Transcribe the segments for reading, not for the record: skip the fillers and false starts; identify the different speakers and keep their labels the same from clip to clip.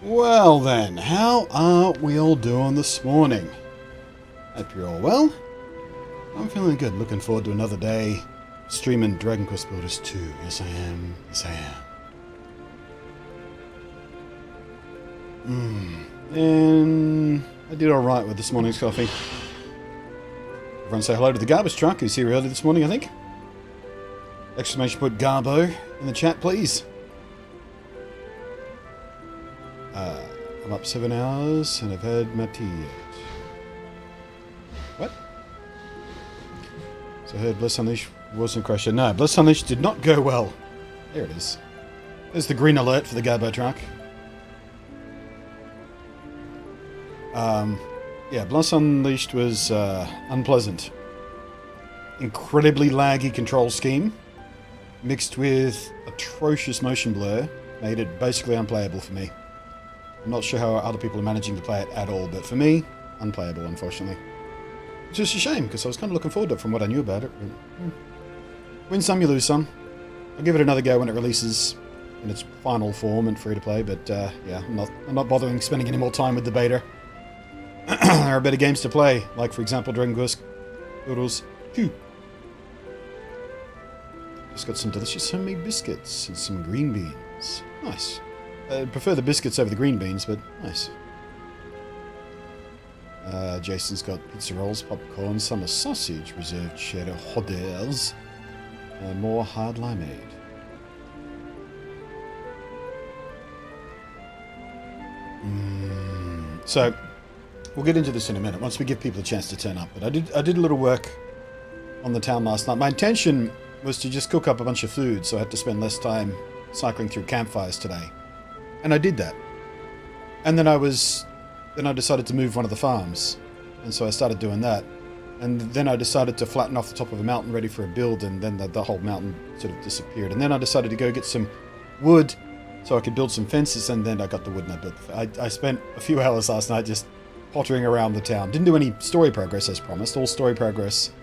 Speaker 1: Well then, how are we all doing this morning? Hope you're all well. I'm feeling good, looking forward to another day streaming Dragon Quest Builders 2. Yes I am, yes I am. And I did alright with this morning's coffee. Everyone say hello to the garbage truck who's here early this morning, I think. Exclamation point Garbo in the chat, please. I'm up 7 hours and I've had my tea yet. What? So I heard Bliss Unleashed wasn't crushed. No, Bliss Unleashed did not go well. There it is. There's the green alert for the Garbo truck. Yeah, Bliss Unleashed was unpleasant. Incredibly laggy control scheme, mixed with atrocious motion blur, made it basically unplayable for me. I'm not sure how other people are managing to play it at all, but for me, unplayable, unfortunately. It's just a shame, because I was kind of looking forward to it from what I knew about it. But, win some, you lose some. I'll give it another go when it releases in its final form and free to play, but yeah, I'm not bothering spending any more time with the beta. There are better games to play, like for example Dragon Quest Builders 2. Just got some delicious homemade biscuits and some green beans. Nice. I prefer the biscuits over the green beans, but nice. Jason's got pizza rolls, popcorn, summer sausage, reserved cheddar, hot dogs, and more hard limeade. So, we'll get into this in a minute, once we give people a chance to turn up. But I did a little work on the town last night. My intention was to just cook up a bunch of food, so I had to spend less time cycling through campfires today. And I did that. And then I decided to move one of the farms. And so I started doing that. And then I decided to flatten off the top of a mountain ready for a build, and then the whole mountain sort of disappeared. And then I decided to go get some wood so I could build some fences, and then I got the wood and I built I spent a few hours last night just pottering around the town. Didn't do any story progress as promised. All story progress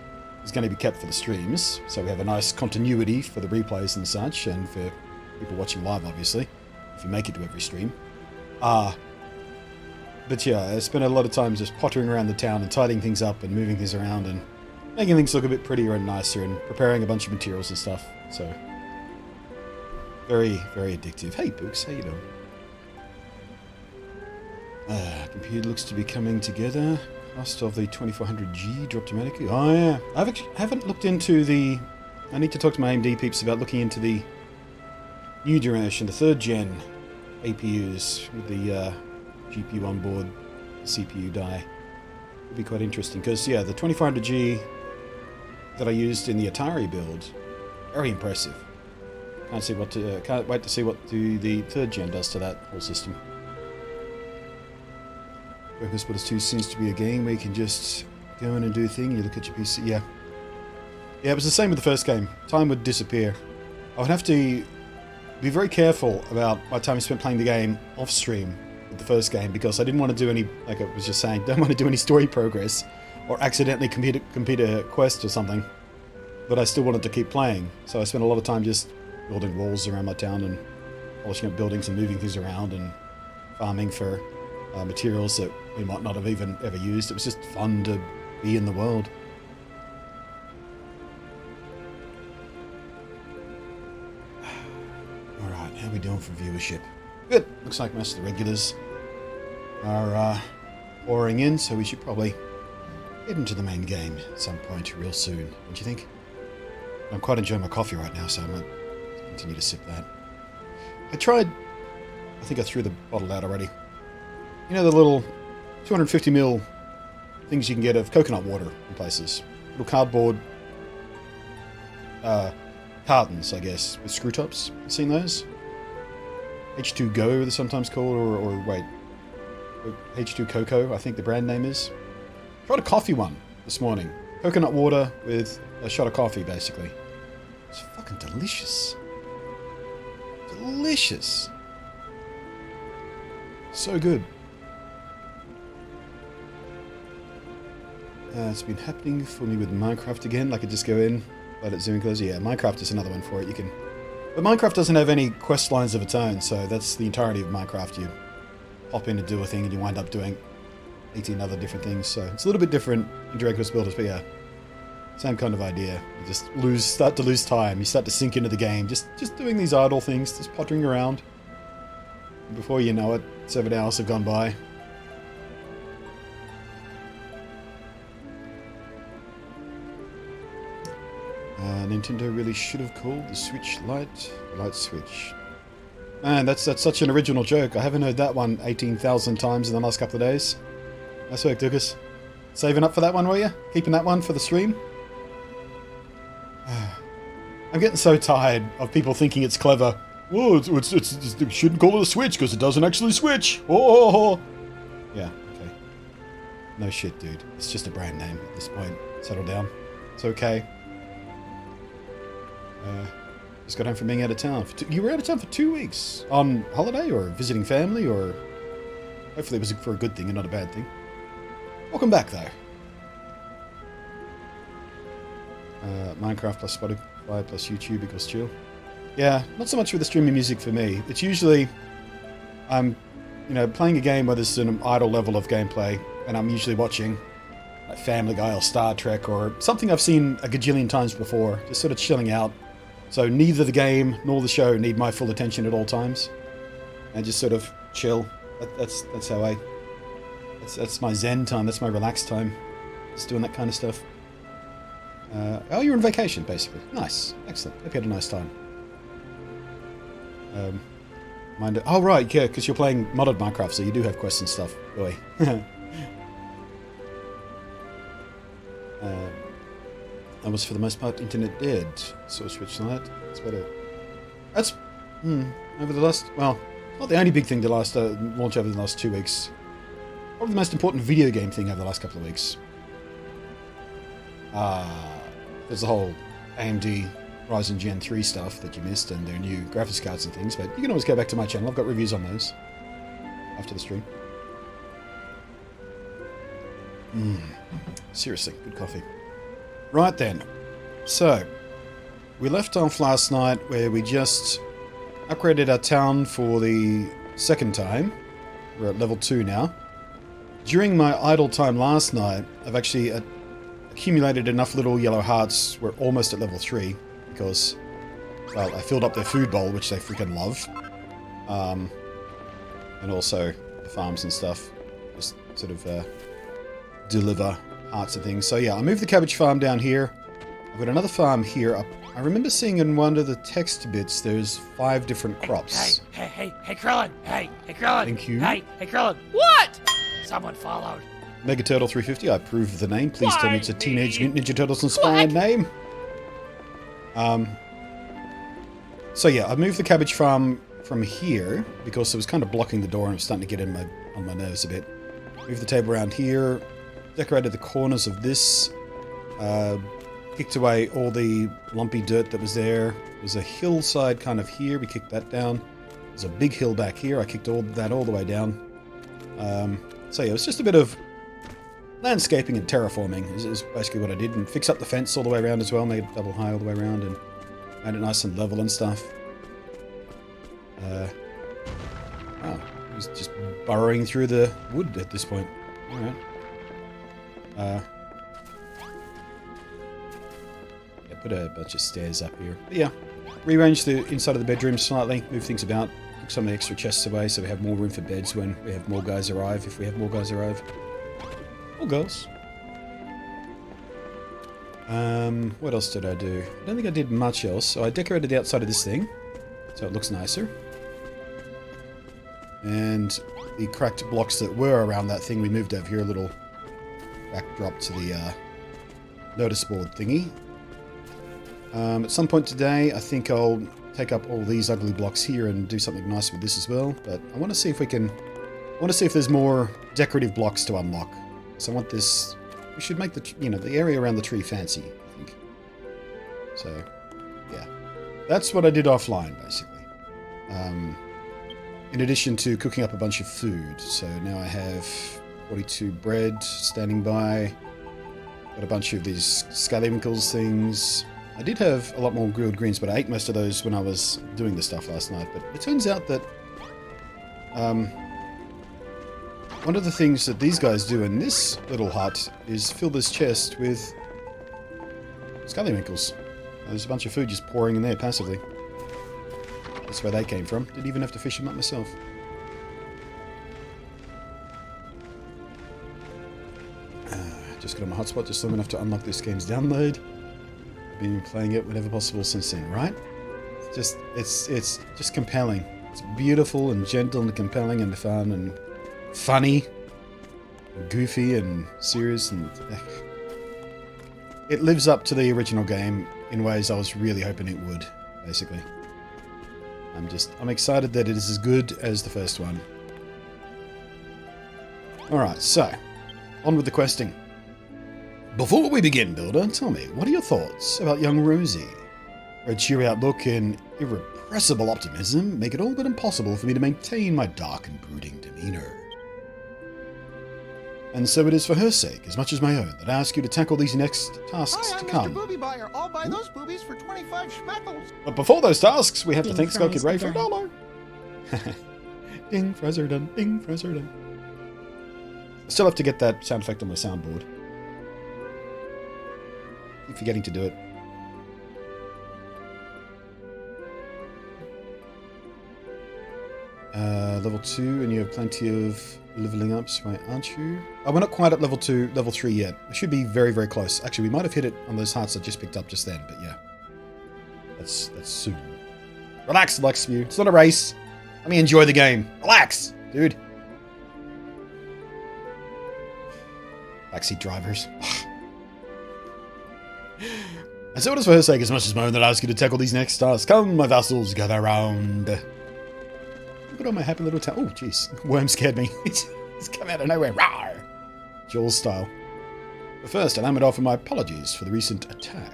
Speaker 1: is going to be kept for the streams, so we have a nice continuity for the replays and such, and for people watching live, obviously, if you make it to every stream. But yeah, I spent a lot of time just pottering around the town and tidying things up and moving things around and making things look a bit prettier and nicer and preparing a bunch of materials and stuff. So, very, very addictive. Hey, Books, how you doing? Computer looks to be coming together. Cost of the 2400G dropped dramatically. Oh yeah, I haven't looked into the... I need to talk to my AMD peeps about looking into the new generation, the 3rd gen APUs with the GPU on board, CPU die. It'd be quite interesting because yeah, the 2400G that I used in the Atari build, very impressive. Can't wait to see what the 3rd gen does to that whole system. Dragon Quest Builders 2 seems to be a game where you can just go in and do a thing. You look at your PC. Yeah, it was the same with the first game. Time would disappear. I would have to be very careful about my time spent playing the game off stream with the first game, because I didn't want to do any, like I was just saying, don't want to do any story progress or accidentally complete a quest or something, but I still wanted to keep playing. So I spent a lot of time just building walls around my town and polishing up buildings and moving things around and farming for materials that we might not have even ever used. It was just fun to be in the world. Alright, how are we doing for viewership? Good. Looks like most of the regulars are pouring in, so we should probably get into the main game at some point real soon, don't you think? I'm quite enjoying my coffee right now, so I might continue to sip that. I think I threw the bottle out already. You know the little 250ml things you can get of coconut water in places? Little cardboard cartons, I guess, with screw tops. You seen those? H2Go, they're sometimes called, or wait, H2 Cocoa, I think the brand name is. Tried a coffee one this morning. Coconut water with a shot of coffee, basically. It's fucking delicious. Delicious. So good. It's been happening for me with Minecraft again. I could just go in, let it zoom in close. Yeah, Minecraft is another one for it. You can But Minecraft doesn't have any quest lines of its own, so that's the entirety of Minecraft. You pop in to do a thing and you wind up doing 18 other different things. So it's a little bit different in Direct Quest Builders, but yeah, same kind of idea. You just start to lose time. You start to sink into the game, just doing these idle things, just pottering around. And before you know it, 7 hours have gone by. Nintendo really should have called the Switch light switch. Man, that's such an original joke. I haven't heard that one 18,000 times in the last couple of days. Nice work, Lucas. Saving up for that one, were you? Keeping that one for the stream? I'm getting so tired of people thinking it's clever. Whoa, it shouldn't call it a switch because it doesn't actually switch. Oh. Yeah, okay. No shit, dude. It's just a brand name at this point. Settle down. It's okay. Just got home from being out of town. You were out of town for 2 weeks? On holiday or visiting family or... Hopefully it was for a good thing and not a bad thing. Welcome back, though. Minecraft plus Spotify plus YouTube equals chill. Yeah, not so much with the streaming music for me. It's usually... I'm, playing a game where there's an idle level of gameplay, and I'm usually watching like Family Guy or Star Trek or something I've seen a gajillion times before. Just sort of chilling out. So neither the game nor the show need my full attention at all times, and just sort of chill. That's how that's my zen time. That's my relaxed time. Just doing that kind of stuff. Oh, you're on vacation basically. Nice, excellent. Hope you had a nice time. Oh right, yeah, because you're playing modded Minecraft, so you do have quests and stuff. Boy. That was for the most part internet dead. So Switch Lite. That's better. That's over the last, well, not the only big thing to last launch over the last 2 weeks. Probably the most important video game thing over the last couple of weeks. There's the whole AMD Ryzen Gen 3 stuff that you missed and their new graphics cards and things, but you can always go back to my channel. I've got reviews on those after the stream. Seriously, good coffee. Right then, so we left off last night where we just upgraded our town for the second time. We're at level 2 now. During my idle time last night, I've actually accumulated enough little yellow hearts. We're almost at level 3 because, well, I filled up their food bowl, which they freaking love. And also the farms and stuff. Just sort of deliver hearts and things. So yeah, I moved the cabbage farm down here. I've got another farm here. I remember seeing in one of the text bits there's 5 different crops.
Speaker 2: Hey, Krillin! Hey, Krillin!
Speaker 1: Thank you.
Speaker 2: Hey, Krillin! What? Someone followed.
Speaker 1: Mega Turtle 350, I approve of the name. Please tell me it's a Teenage Mutant Ninja Turtles inspired
Speaker 2: What?
Speaker 1: name. So yeah, I moved the cabbage farm from here because it was kind of blocking the door and it was starting to get on my nerves a bit. Moved the table around here. Decorated the corners of this, kicked away all the lumpy dirt that was there. There's a hillside kind of here, we kicked that down. There's a big hill back here, I kicked that all the way down. So yeah, it was just a bit of landscaping and terraforming is basically what I did, and fix up the fence all the way around as well, made it double high all the way around, and made it nice and level and stuff. Wow, he's just burrowing through the wood at this point. Alright. Yeah, put a bunch of stairs up here. But yeah, rearrange the inside of the bedroom slightly, move things about, took some of the extra chests away so we have more room for beds when we have more guys arrive, if we have more guys arrive. Or girls. What else did I do? I don't think I did much else. So I decorated the outside of this thing, so it looks nicer. And the cracked blocks that were around that thing, we moved over here a little backdrop to the notice board thingy. At some point today, I think I'll take up all these ugly blocks here and do something nice with this as well. But I want to see if we can... I want to see if there's more decorative blocks to unlock. So I want this... We should make the, the area around the tree fancy, I think. So, yeah. That's what I did offline, basically. In addition to cooking up a bunch of food. So now I have 42 bread standing by. Got a bunch of these scallywinkles things. I did have a lot more grilled greens, but I ate most of those when I was doing the stuff last night. But it turns out that one of the things that these guys do in this little hut is fill this chest with scallywinkles. There's a bunch of food just pouring in there passively. That's where they came from. Didn't even have to fish them up myself. Just got on my hotspot just long enough to unlock this game's download. Been playing it whenever possible since then, right? It's just compelling. It's beautiful and gentle and compelling and fun and funny and goofy and serious, and it lives up to the original game in ways I was really hoping it would, basically. I'm excited that it is as good as the first one. Alright, so on with the questing. Before we begin, Builder, tell me, what are your thoughts about young Rosie? Her cheery outlook and irrepressible optimism make it all but impossible for me to maintain my dark and brooding demeanor. And so it is for her sake, as much as my own, that I ask you to tackle these next tasks to come.
Speaker 3: Mr. Booby Buyer. I'll buy those boobies for 25 schmeckles.
Speaker 1: But before those tasks, we have to
Speaker 4: Ding,
Speaker 1: thank Skull Kid Ray
Speaker 4: fries
Speaker 1: for
Speaker 4: are
Speaker 1: $1. Ding, fries are done. Ding, fries are done. I still have to get that sound effect on my soundboard. Keep forgetting to do it. Level 2, and you have plenty of leveling ups, right, aren't you? Oh, we're not quite at level 2, level 3 yet. We should be very, very close. Actually, we might have hit it on those hearts I just picked up just then, but yeah. That's soon. Relax, Luxview. It's not a race. Let me enjoy the game. Relax, dude. Backseat drivers. And so it is for her sake, as much as my own, that I ask you to tackle these next tasks. Come, my vassals, gather round. Look at all my happy little town. Oh, jeez. Worm scared me. He's come out of nowhere. Rawr! Jaws style. But first, allow me to offer my apologies for the recent attack.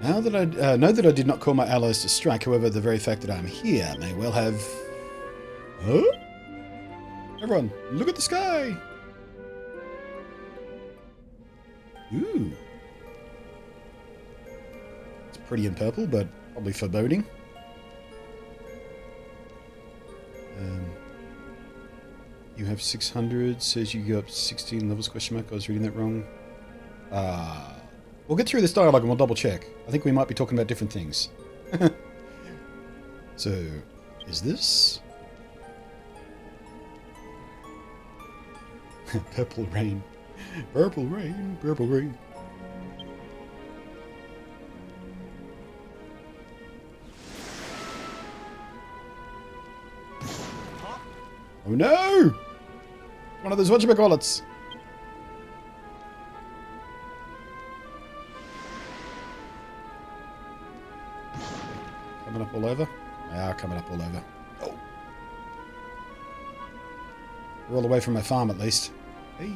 Speaker 1: Now that I know that I did not call my allies to strike, however, the very fact that I'm here may well have... Huh? Everyone, look at the sky! Ooh. It's pretty in purple, but probably foreboding. You have 600, says you go up 16 levels, question mark. I was reading that wrong. We'll get through this dialogue and we'll double check. I think we might be talking about different things. So, is this? Purple rain. Purple rain, purple rain. Oh no! One of those whatchamacallits. Coming up all over? They are coming up all over. Oh! We're all the way from my farm at least. Hey!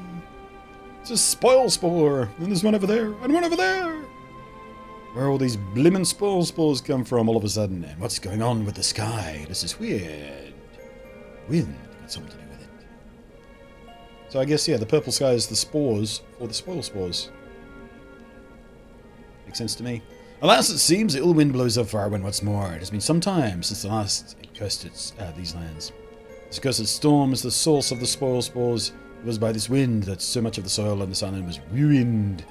Speaker 1: It's a spoil spore! And there's one over there, and one over there! Where all these blimmin' spoil spores come from all of a sudden, and what's going on with the sky? This is weird. Wind got something to do with it. So I guess, yeah, the purple sky is the spores, or the spoil spores. Makes sense to me. Alas, it seems the ill wind blows up far when what's more. It has been some time since the last it cursed these lands. This cursed storm is the source of the spoil spores. It was by this wind that so much of the soil on this island was ruined.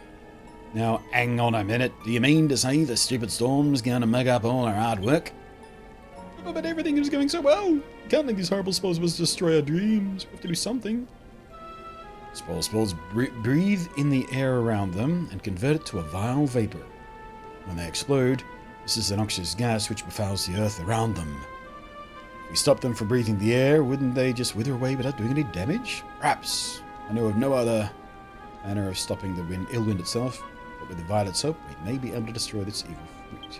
Speaker 1: Now, hang on a minute. Do you mean to say the stupid storm's going to mug up all our hard work? Oh, but everything is going so well. Can't let these horrible spores destroy our dreams. We have to do something. Spores breathe in the air around them and convert it to a vile vapor. When they explode, this is a noxious gas which befouls the earth around them. If we stop them from breathing the air, wouldn't they just wither away without doing any damage? Perhaps. I know of no other manner of stopping the ill wind itself, but with the violet's help, we may be able to destroy this evil fruit. So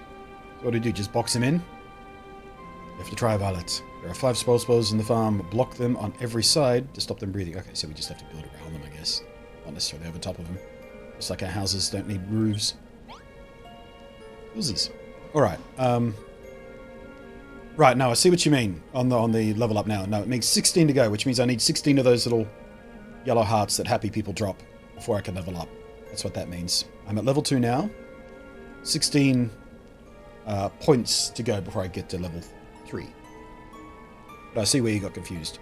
Speaker 1: what do you do? Just box them in? You have to try Violet. There are 5 spoil spores in the farm. Block them on every side to stop them breathing. Okay, so we just have to build around them, I guess. Not necessarily over top of them. Just like our houses don't need roofs. Uzis. Alright, right, now I see what you mean on the level up now. No, it means 16 to go, which means I need 16 of those little yellow hearts that happy people drop before I can level up. That's what that means. I'm at level 2 now. 16 points to go before I get to level 3. But I see where you got confused.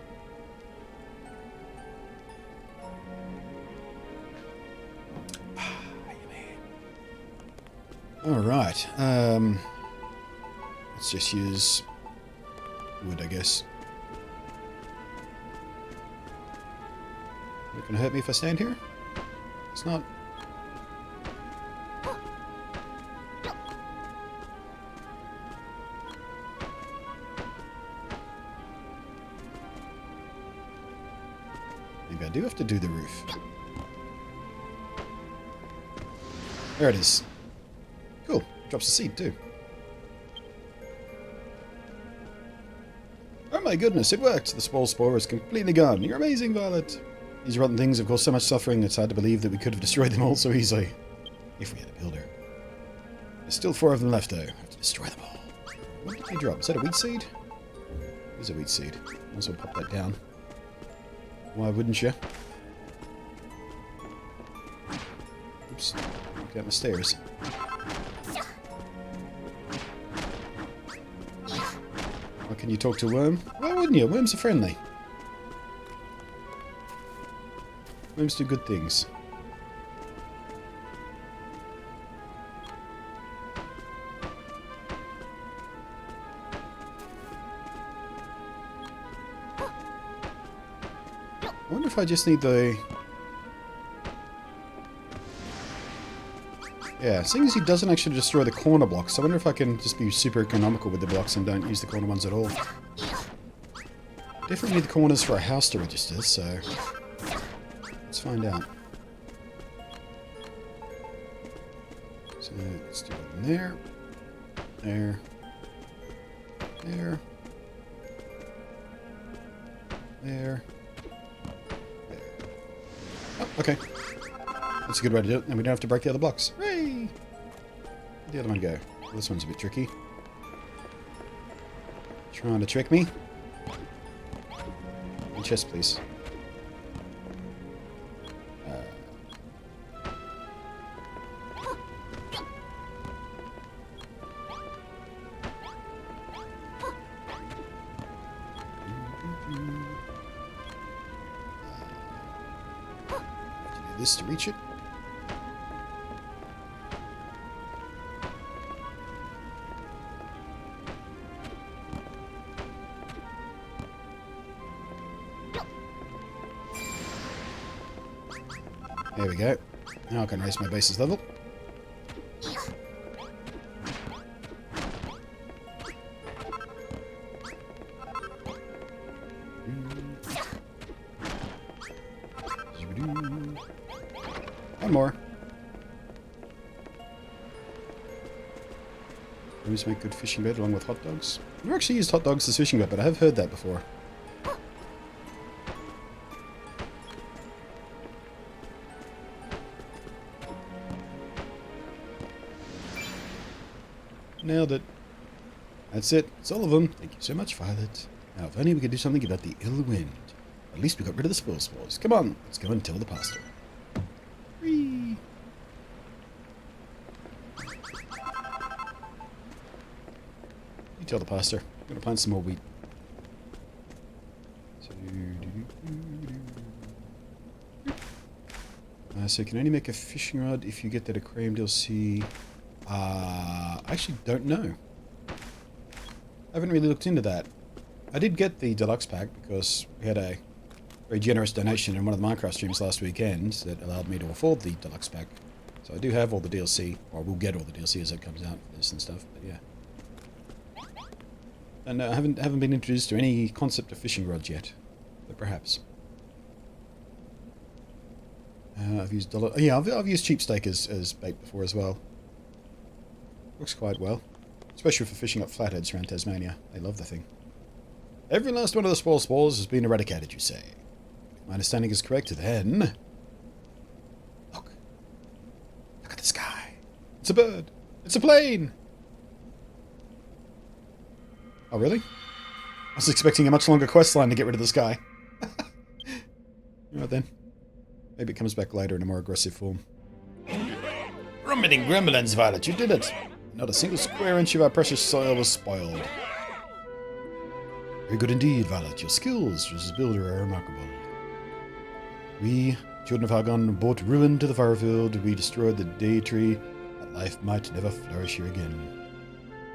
Speaker 1: Alright. Let's just use wood, I guess. Is it gonna hurt me if I stand here? It's not. Maybe I do have to do the roof. There it is. Cool. Drops a seed too. Oh my goodness, it worked! The spore is completely gone. You're amazing, Violet! These rotten things have caused so much suffering, it's hard to believe that we could have destroyed them all so easily. If we had a builder. There's still 4 of them left, though. I have to destroy them all. What did you drop? Is that a wheat seed? It is a wheat seed. Might as well pop that down. Why wouldn't you? Oops. Look out my stairs. How can you talk to a worm? Why wouldn't you? Worms are friendly. Worms do good things. I wonder if I just need the... Yeah, seeing as he doesn't actually destroy the corner blocks, I wonder if I can just be super economical with the blocks and don't use the corner ones at all. Definitely need the corners for a house to register, so... Let's find out. So, let's do it in there. There. There. There. There. Oh, okay. That's a good way to do it, and we don't have to break the other blocks. Hooray! Where'd the other one go? Well, this one's a bit tricky. Trying to trick me. Chest, please. This to reach it. There we go. Now I can raise my bases level. One more. Always make good fishing bait along with hot dogs. I've never actually used hot dogs as fishing bait, but I have heard that before. Nailed it. That's it. It's all of them. Thank you so much, Violet. Now, if only we could do something about the ill wind. At least we got rid of the spores. Come on, let's go and tell the pastor. Whee! You tell the pastor. I'm going to plant some more wheat. So you can only make a fishing rod if you get that aquarium DLC. I actually don't know. I haven't really looked into that. I did get the deluxe pack because we had a very generous donation in one of the Minecraft streams last weekend that allowed me to afford the deluxe pack. So I do have all the DLC, or we'll get all the DLC as it comes out for this and stuff, but yeah. And I haven't been introduced to any concept of fishing rods yet, but perhaps. I've used I've used cheap steak as bait before as well. Works quite well, especially for fishing up flatheads around Tasmania. I love the thing. Every last one of the spores has been eradicated, you say? If my understanding is correct, then... Look at the sky. It's a bird. It's a plane. Oh, really? I was expecting a much longer quest line to get rid of the sky. Right then. Maybe it comes back later in a more aggressive form. Rumbling gremlins, Violet, you did it! Not a single square inch of our precious soil was spoiled. Very good indeed, Violet. Your skills as a builder are remarkable. We, children of Hagon, brought ruin to the firefield. We destroyed the day tree, that life might never flourish here again.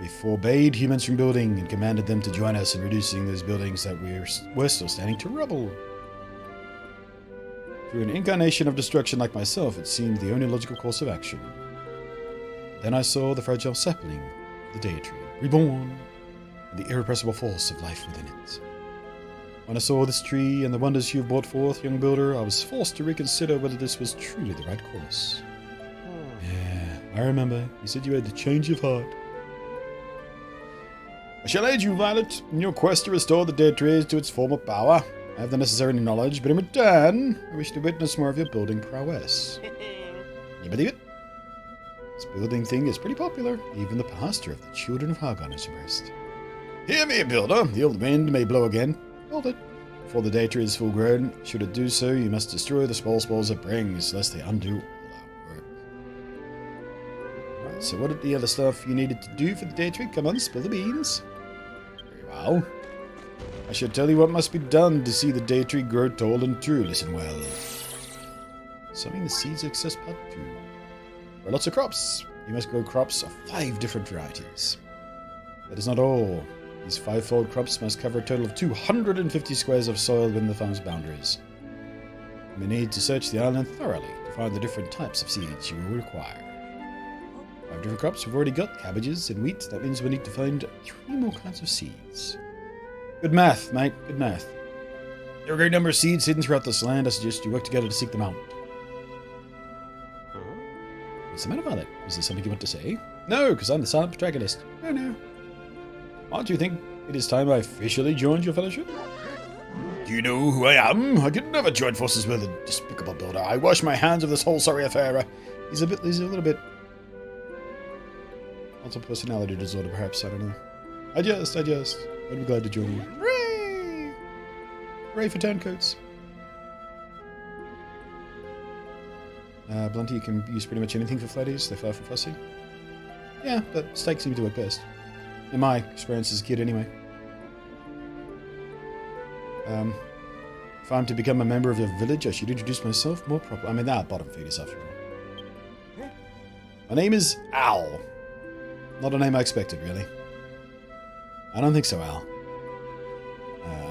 Speaker 1: We forbade humans from building and commanded them to join us in reducing those buildings that were still standing to rubble. To an incarnation of destruction like myself, it seemed the only logical course of action. Then I saw the fragile sapling, the day tree, reborn, and the irrepressible force of life within it. When I saw this tree and the wonders you have brought forth, young builder, I was forced to reconsider whether this was truly the right course. Yeah, I remember. You said you had a change of heart. I shall aid you, Violet, in your quest to restore the dead trees to its former power. I have the necessary knowledge, but in return, I wish to witness more of your building prowess. You believe it? This building thing is pretty popular. Even the pastor of the Children of Hagon is impressed. Hear me, builder. The old wind may blow again. Hold it. Before the day tree is full grown, should it do so, you must destroy the small spores it brings, lest they undo all our work. Right, so what did the other stuff you needed to do for the day tree? Come on, spill the beans. Very well. I shall tell you what must be done to see the day tree grow tall and true. Listen well. Sowing the seeds of success part 2. Grow lots of crops. You must grow crops of 5 different varieties. That is not all. These 5-fold crops must cover a total of 250 squares of soil within the farm's boundaries. You may need to search the island thoroughly to find the different types of seeds you will require. 5 different crops we've already got: cabbages and wheat. That means we need to find 3 more kinds of seeds. Good math, mate. Good math. There are a great number of seeds hidden throughout this land. I suggest you work together to seek them out. What's the matter about it? Is there something you want to say? No, because I'm the silent protagonist. No. Why do you think it is time I officially joined your fellowship? Do you know who I am? I could never join forces with a despicable builder. I wash my hands of this whole sorry affair. He's a little bit... multiple personality disorder, perhaps. I don't know. I just. I'd be glad to join you. Hooray! Hooray for turncoats. BluntNate, you can use pretty much anything for flatties. They're far from fussy. Yeah, but steak seems to work best. In my experience as a kid, anyway. If I'm to become a member of your village, I should introduce myself more properly. I mean, that bottom feeders, after all. My name is Al. Not a name I expected, really. I don't think so, Al.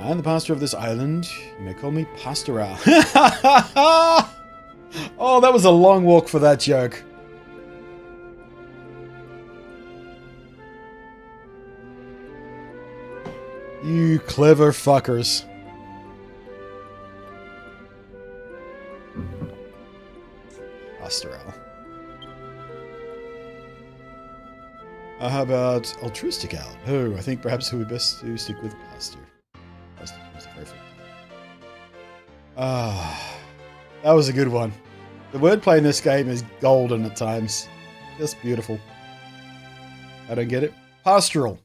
Speaker 1: I'm the pastor of this island. You may call me Pastor Al. Oh, that was a long walk for that joke. You clever fuckers. Pastor Al. How about altruistic Al? Oh, I think perhaps it would be best to stick with Pastor. Pastor was perfect. That was a good one. The wordplay in this game is golden at times. Just beautiful. I don't get it. Pastoral.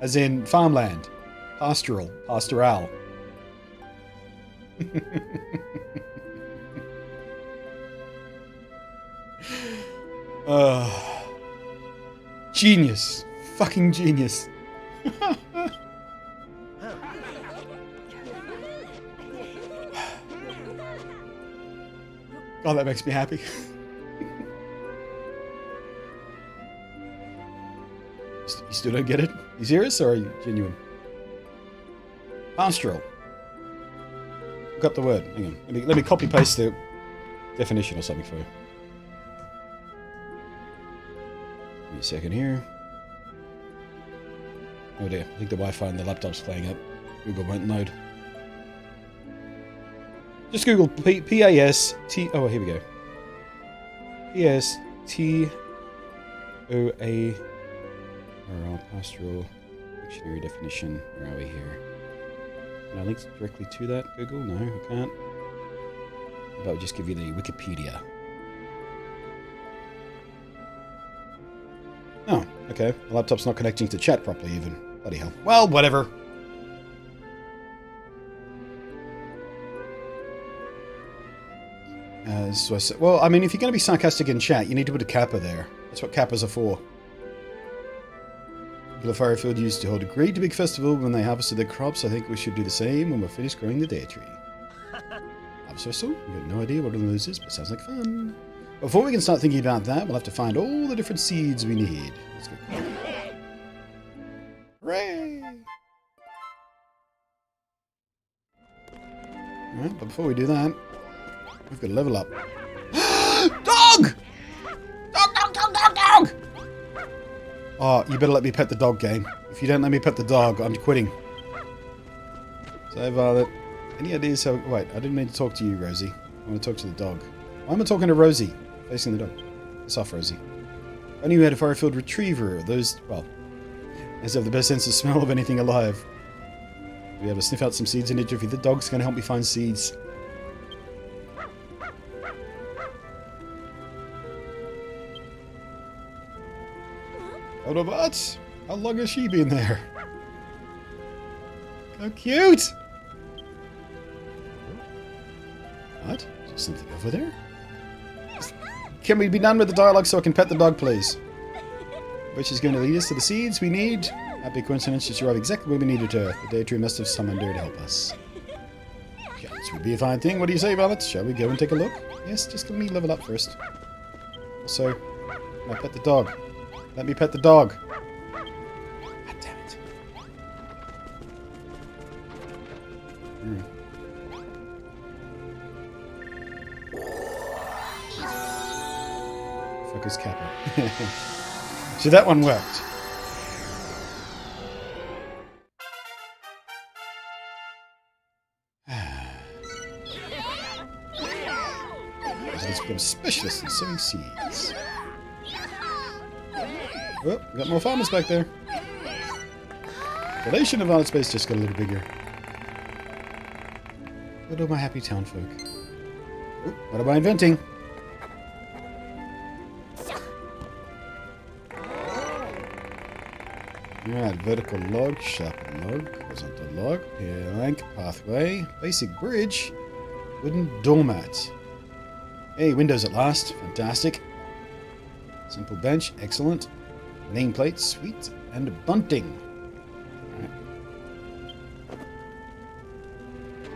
Speaker 1: As in farmland. Pastoral. Pastoral. Genius. Fucking genius. God, that makes me happy. You still don't get it? You serious or are you genuine? Pastoral. Look up the word. Hang on. Let me copy paste the definition or something for you. Give me a second here. Oh dear. I think the Wi-Fi on the laptop's playing up. Google won't load. Just Google P-A-S-T... Oh, here we go. P-S-T-O-A... Pastoral dictionary definition. Where are we here? Can I link directly to that, Google? No, I can't. How about we just give you the Wikipedia? Oh, okay. The laptop's not connecting to chat properly even. Bloody hell. Well, whatever. So I said, well, I mean, if you're going to be sarcastic in chat, you need to put a kappa there. That's what kappas are for. The Firefield used to hold a great big festival when they harvested their crops. I think we should do the same when we're finished growing the day tree. Harvest festival? We've got no idea what one of those is, but it sounds like fun. Before we can start thinking about that, we'll have to find all the different seeds we need. Let's go. Hooray! Alright, but before we do that, we've got to level up. Dog! Dog! Oh, you better let me pet the dog, game. If you don't let me pet the dog, I'm quitting. So, Violet, any ideas how... Wait, I didn't mean to talk to you, Rosie. I want to talk to the dog. Why am I talking to Rosie? Facing the dog. It's off, Rosie. I knew you had a Firefield Retriever. Those, well, those have the best sense of smell of anything alive. We have to sniff out some seeds in it. If the dog's going to help me find seeds. Autobots? How long has she been there? How cute! What? Is there something over there? Can we be done with the dialogue so I can pet the dog, please? Which is going to lead us to the seeds we need. Happy coincidence to arrive exactly where we needed her. The day tree must have summoned her to help us. Yeah, this would be a fine thing. What do you say, Violet? Shall we go and take a look? Yes, just let me level up first. Also, can I pet the dog? Let me pet the dog. God damn it. Fuck is Kappa. So that one worked. Let's become a specialist in sowing seeds. Oh, got more farmers back there. Population of Violet Space just got a little bigger. What are my happy townfolk? Oh, what am I inventing? Alright, vertical log, sharpened log, horizontal log, pair link, pathway, basic bridge, wooden doormat. Hey, windows at last. Fantastic. Simple bench, excellent. Nameplate, sweet, and bunting.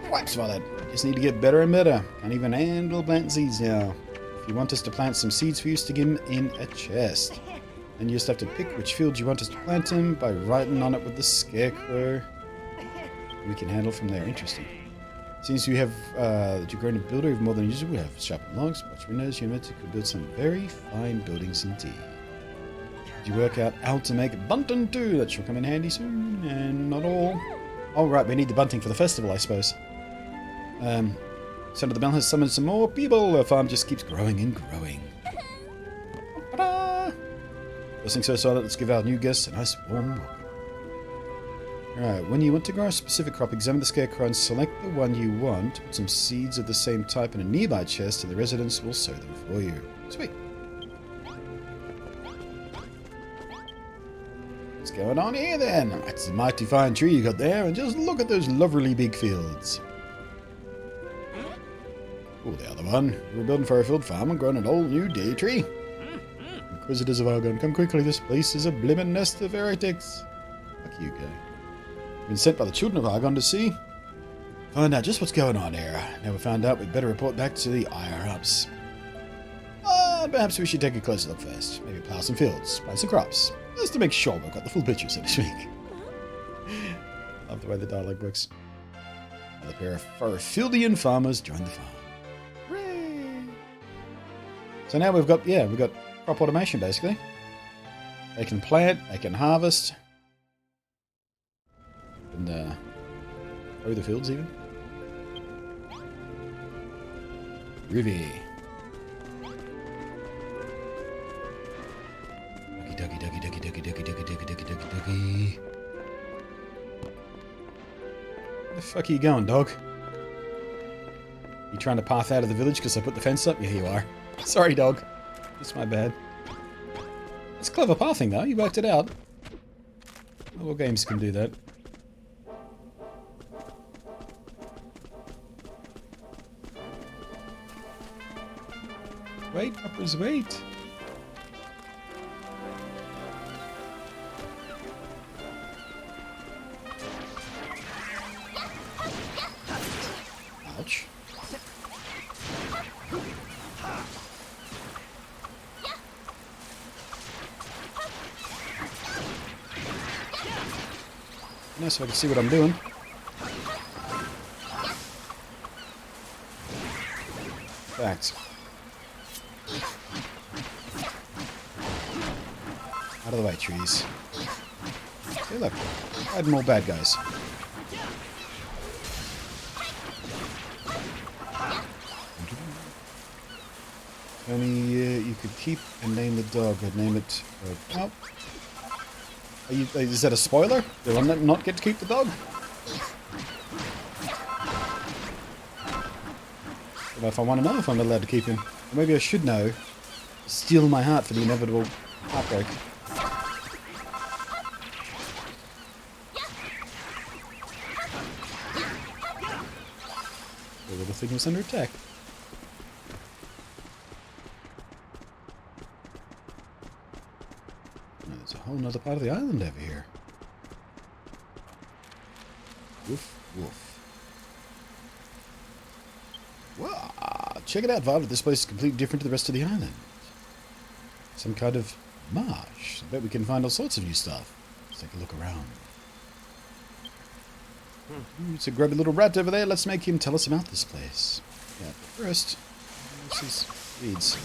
Speaker 1: Right. Wipes, Violet. Just need to get better and better. Can't even handle planting seeds now. If you want us to plant some seeds for you, stick them in a chest. And you just have to pick which field you want us to plant them by writing on it with the scarecrow. We can handle from there. Interesting. Since you have that you're going to build even more than usual, we have sharpened logs, watch windows, units, you could build some very fine buildings indeed. Did you work out how to make bunting too? That shall come in handy soon, and not all. Oh right, we need the bunting for the festival, I suppose. Son of the Bell has summoned some more people. The farm just keeps growing and growing. Ta-da! Listening so silent, let's give our new guests a nice warm welcome. Alright, when you want to grow a specific crop, examine the scarecrow and select the one you want. Put some seeds of the same type in a nearby chest and the residents will sow them for you. Sweet. What's going on here then? It's a mighty fine tree you got there, and just look at those lovely big fields. Oh, the other one. We're building for a field farm and growing an old new day tree. Inquisitors of Argon, come quickly, this place is a blimmin' nest of heretics. Fuck you, guy. Been sent by the children of Argon to see. Find out just what's going on here. Now we found out, we'd better report back to the higher-ups. Perhaps we should take a closer look first. Maybe plough some fields, plant some crops. Just to make sure we've got the full picture, so to speak. Love the way the dialogue works. Another pair of Firefieldian farmers joined the farm. Hooray! So now we've got crop automation, basically. They can plant, they can harvest. And grow the fields even. Rivy. Ducky, ducky, ducky, ducky, ducky, ducky, ducky, ducky, ducky, ducky. Where the fuck are you going, dog? You trying to path out of the village because I put the fence up? Yeah, you are. Sorry, dog. That's my bad. It's clever pathing, though. You worked it out. All games can do that. Wait, uppers, wait. Nice if I can see what I'm doing. Fact. Out of the way, trees. Hey, look. Hide more bad guys. Only you could keep and name the dog. I'd name it... oh. Is that a spoiler? Do I not get to keep the dog? But if I want to know if I'm allowed to keep him. Or maybe I should know. Steel my heart for the inevitable heartbreak. The little thing was under attack. There's a whole nother part of the island over here. Woof, woof. Wow, check it out, Violet. This place is completely different to the rest of the island. Some kind of marsh. I bet we can find all sorts of new stuff. Let's take a look around. Ooh, it's a grubby little rat over there. Let's make him tell us about this place. Yeah, but first, what's these weeds?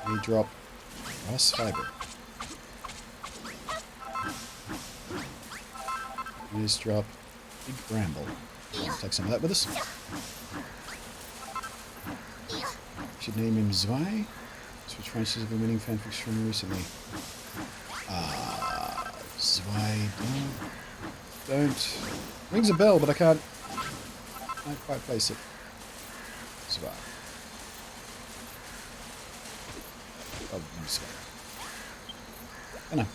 Speaker 1: We drop grass fiber. We just drop big bramble. Let's take some of that with us. Should name him Zwei. Switch franchises have been winning fanfics from him recently. Zwei, don't. Rings a bell, but I can't quite place it. Zwei. Oh, no, Zwei. I know.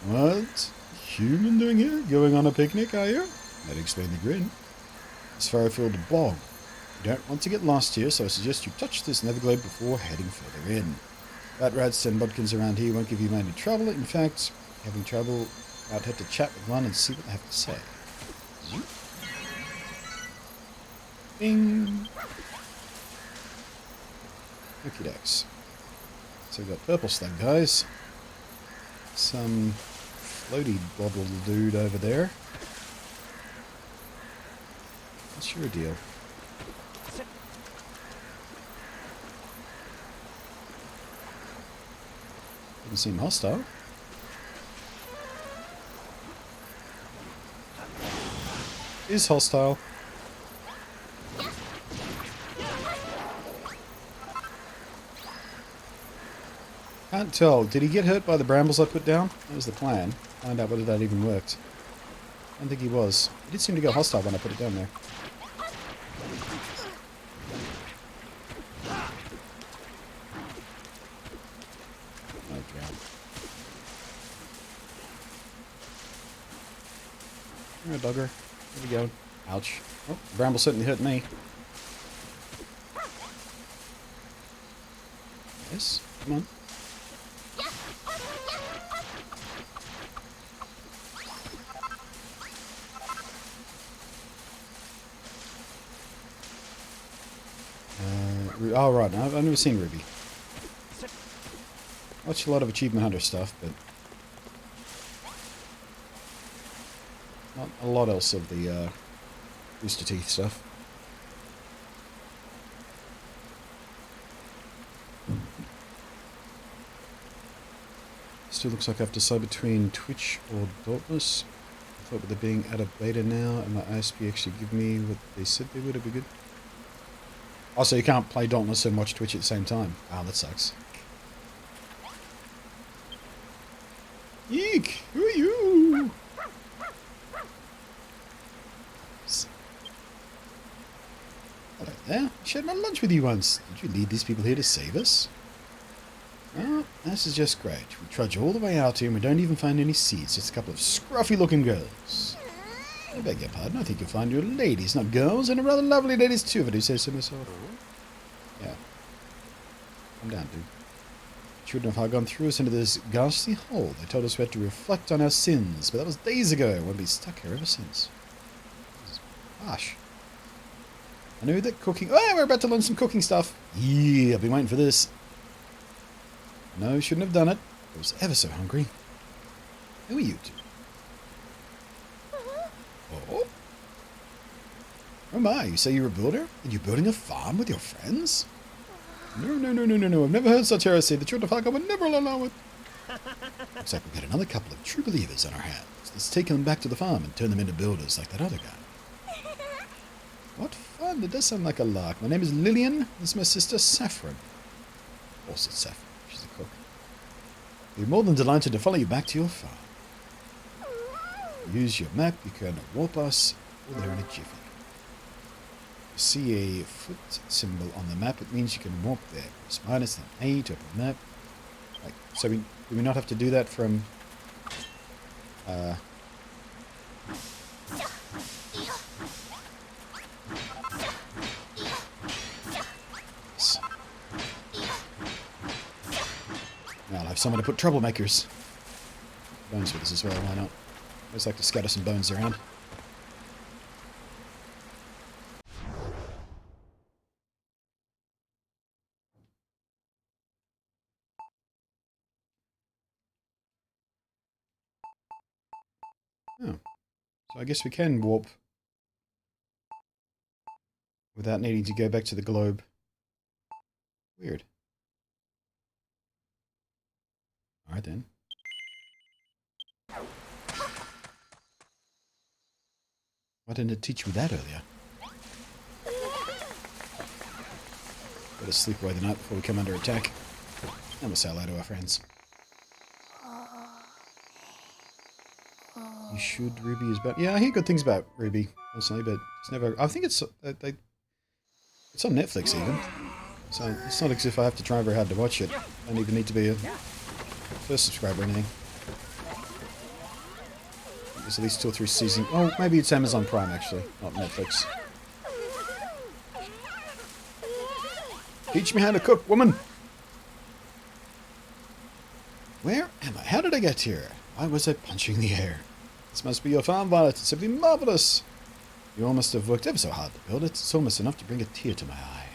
Speaker 1: What? Human doing here? Going on a picnic, are you? That'd explain the grin. It's far-filled bog. You don't want to get lost here, so I suggest you touch this Neverglade before heading further in. Rat rats and bodkins around here won't give you any trouble. In fact, having trouble, I'd have to chat with one and see what they have to say. Bing! Okie dokes. So we've got purple slug guys. Some floaty bobble dude over there. What's your deal? Doesn't seem hostile. Is hostile. Can't tell. Did he get hurt by the brambles I put down? That was the plan. Find out whether that even worked. I don't think he was. He did seem to go hostile when I put it down there. Okay. Alright, dogger. Where we go? Ouch. Oh, the bramble certainly hurt me. Yes, come on. Oh, right. I've never seen Ruby. Watch a lot of Achievement Hunter stuff, but not a lot else of the Rooster Teeth stuff. Still looks like I have to decide between Twitch or Dauntless. I thought with it being out of beta now and my ISP actually give me what they said they would, it'd be good. Also, you can't play Dauntless and watch Twitch at the same time. Ah, that sucks. Eek! Who are you? Hello there. I shared my lunch with you once. Did you lead these people here to save us? Oh, this is just great. We trudge all the way out here and we don't even find any seeds. Just a couple of scruffy-looking girls. I beg your pardon. I think you'll find your ladies, not girls, and a rather lovely ladies too, if I do say so myself. Yeah. Calm down, dude. Children of Hargon threw us into this ghastly hole. They told us we had to reflect on our sins, but that was days ago. We'll be stuck here ever since. Gosh. I knew that cooking... Oh, we're about to learn some cooking stuff. Yeah, I've been waiting for this. No, shouldn't have done it. I was ever so hungry. Who are you two? Oh? Oh my, you say you're a builder? And you're building a farm with your friends? No. I've never heard such heresy. The Church of Haga would never allow it. Looks like we've got another couple of true believers on our hands. Let's take them back to the farm and turn them into builders like that other guy. What fun. It does sound like a lark. My name is Lillian. This is my sister, Saffron. Of course it's Saffron. She's a cook. We're more than delighted to follow you back to your farm. Use your map. You can warp us. We're there in a jiffy. You see a foot symbol on the map. It means you can warp there. Press minus then A to open the map. Like, so do we not have to do that from... Now I'll have someone to put troublemakers. Bones with us as well, why not? I always like to scatter some bones around. Oh. So I guess we can warp without needing to go back to the globe. Weird. Alright then. Why didn't it teach me that earlier? Better sleep away the night before we come under attack. And we'll say hello to our friends. You should. Ruby is about... Yeah, I hear good things about Ruby, personally, but it's never... I think it's... it's on Netflix, even. So it's not as if I have to try very hard to watch it. I don't even need to be a first subscriber or anything. There's at least 2 or 3 seasons. Oh, maybe it's Amazon Prime, actually, not Netflix. Teach me how to cook, woman! Where am I? How did I get here? Why was I punching the air? This must be your farm, Violet. It's simply marvelous. You all must have worked ever so hard to build it. It's almost enough to bring a tear to my eye.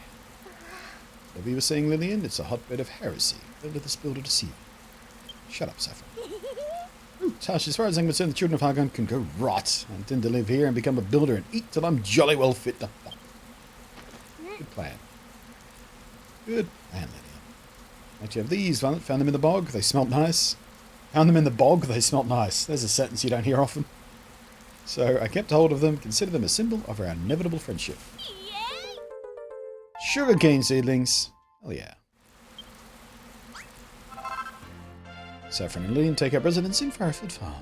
Speaker 1: Whatever you were saying, Lillian, it's a hotbed of heresy. Don't let this builder deceive you. Shut up, Saffron. Tash, as far as I'm concerned, the children of Hagon can go rot. I intend to live here and become a builder and eat till I'm jolly well fit to fuck. Good plan. Good plan, Lillian. Might you have these, Violet? Found them in the bog. They smelt nice. Found them in the bog. They smelt nice. There's a sentence you don't hear often. So I kept hold of them. Consider them a symbol of our inevitable friendship. Sugarcane seedlings. Oh yeah. Saffron and Lillian take up residence in Firefoot Farm.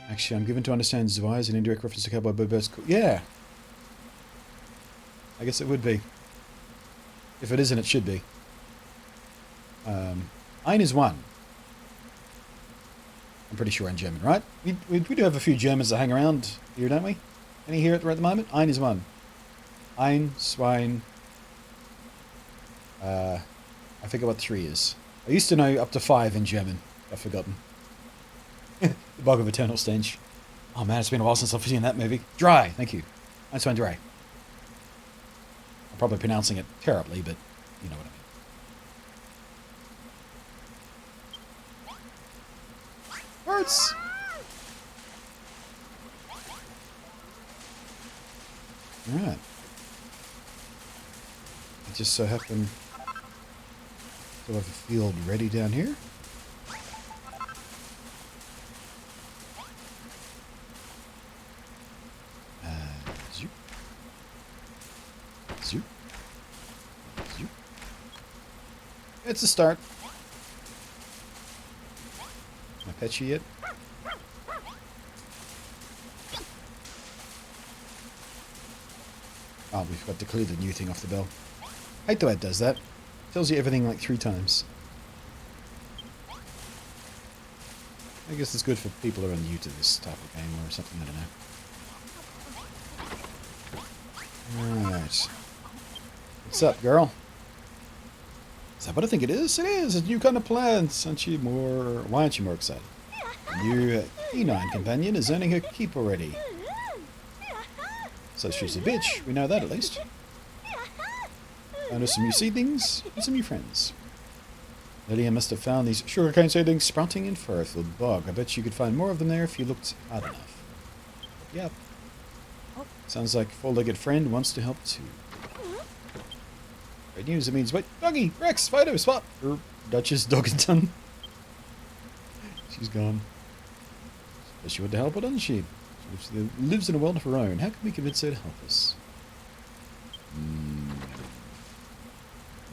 Speaker 1: Actually, I'm given to understand Zwei is an indirect reference to Cowboy Bobbert's... Yeah! I guess it would be. If it isn't, it should be. Ein is one. I'm pretty sure in German, right? We do have a few Germans that hang around here, don't we? Any here at the moment? Ein is one. Ein, Swine. I forget what 3 is. I used to know up to 5 in German. I've forgotten. The Bog of Eternal Stench. Oh man, it's been a while since I've seen that movie. Dry, thank you. Ein, Swine, Dry. I'm probably pronouncing it terribly, but you know what I mean. Birds! Alright. I just so happen to have a field ready down here. Zoop. Zoop. Zoop. It's a start. Can I pet you yet? Oh, we've got to clear the new thing off the bell. I hate the way it does that. Tells you everything like 3 times. I guess it's good for people who are new to this type of game or something, I don't know. Alright. What's up, girl? Is that what I think it is? It is! A new kind of plant! Why aren't you more excited? A new canine companion is earning her keep already. So she's a bitch. We know that at least. Found her some new seedlings and some new friends. Lillian must have found these sugarcane seedlings sprouting in fur-filled bog. I bet you could find more of them there if you looked hard enough. Yep. Sounds like four-legged friend wants to help too. Great news, it means, wait, Doggy, Rex, Fido, Spot, or Duchess Dogginton. She's gone. But she went to help her, doesn't she? She lives in a world of her own. How can we convince her to help us?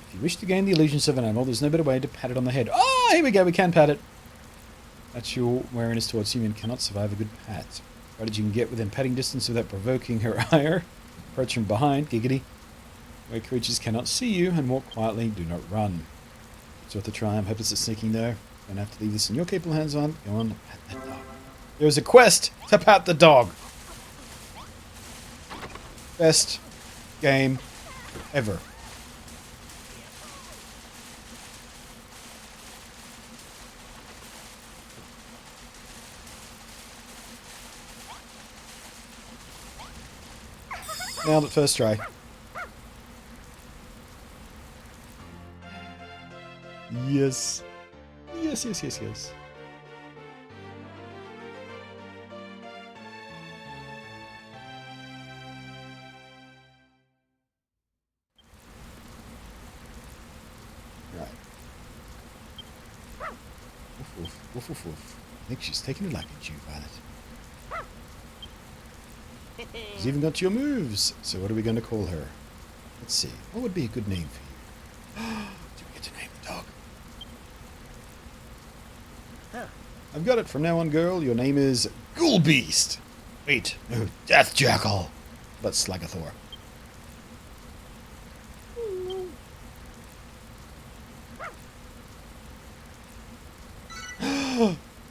Speaker 1: If you wish to gain the allegiance of an animal, there's no better way to pat it on the head. Oh, here we go, we can pat it. That's your wariness towards human cannot survive a good pat. Provided you can get within patting distance without provoking her ire. Approach from behind, giggity. Where creatures cannot see you and walk quietly, do not run. It's worth a try. I'm hopeless at sneaking though. Don't have to leave this in your capable hands on. Go on, pat that dog. There is a quest to pat the dog. Best game ever. Nailed it first try. Yes. Yes, yes, yes, yes. Right. Woof, woof, woof, woof, woof. I think she's taking a liking to you, Violet. She's even got your moves. So what are we going to call her? Let's see. What would be a good name for you? Do we get to name the dog? I've got it from now on, girl. Your name is Ghoul Beast. Wait, no, Death Jackal. But Slagathor.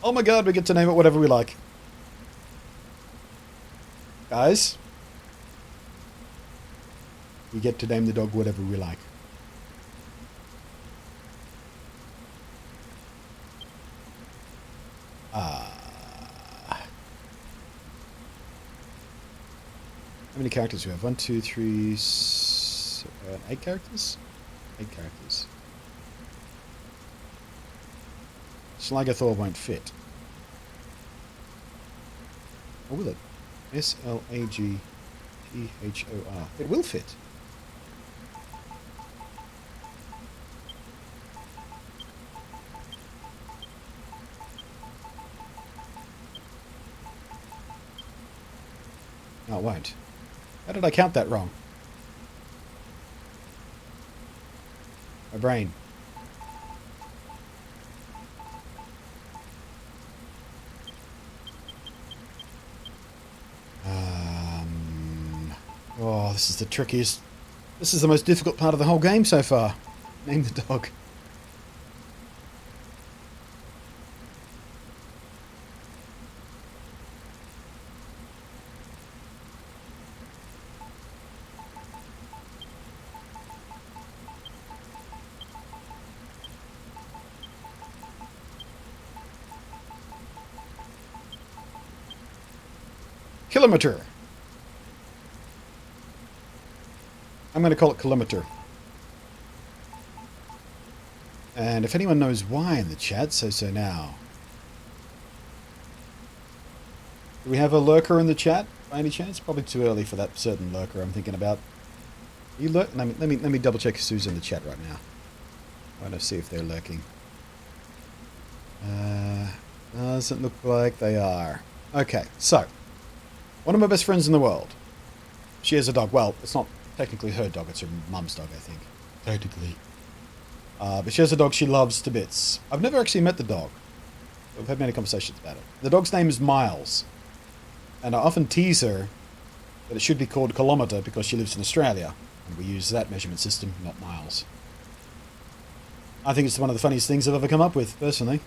Speaker 1: Oh my god, we get to name it whatever we like. Guys, we get to name the dog whatever we like. How many characters do we have? 1, 2, 3, 8 characters? 8 characters. Slagathor won't fit. Or will it? Slagthor. It will fit. No, it won't. How did I count that wrong? My brain. Oh, this is the trickiest. This is the most difficult part of the whole game so far. Name the dog. Kilometer. I'm going to call it Kilometer. And if anyone knows why in the chat, so now. Do we have a lurker in the chat by any chance? Probably too early for that certain lurker I'm thinking about. You lurk? Let me double check who's in the chat right now. I want to see if they're lurking. Doesn't look like they are. Okay, so one of my best friends in the world. She has a dog. Well, it's not technically her dog, it's her mum's dog, I think. Technically. But she has a dog she loves to bits. I've never actually met the dog. We've had many conversations about it. The dog's name is Miles. And I often tease her that it should be called Kilometer because she lives in Australia. And we use that measurement system, not miles. I think it's one of the funniest things I've ever come up with, personally.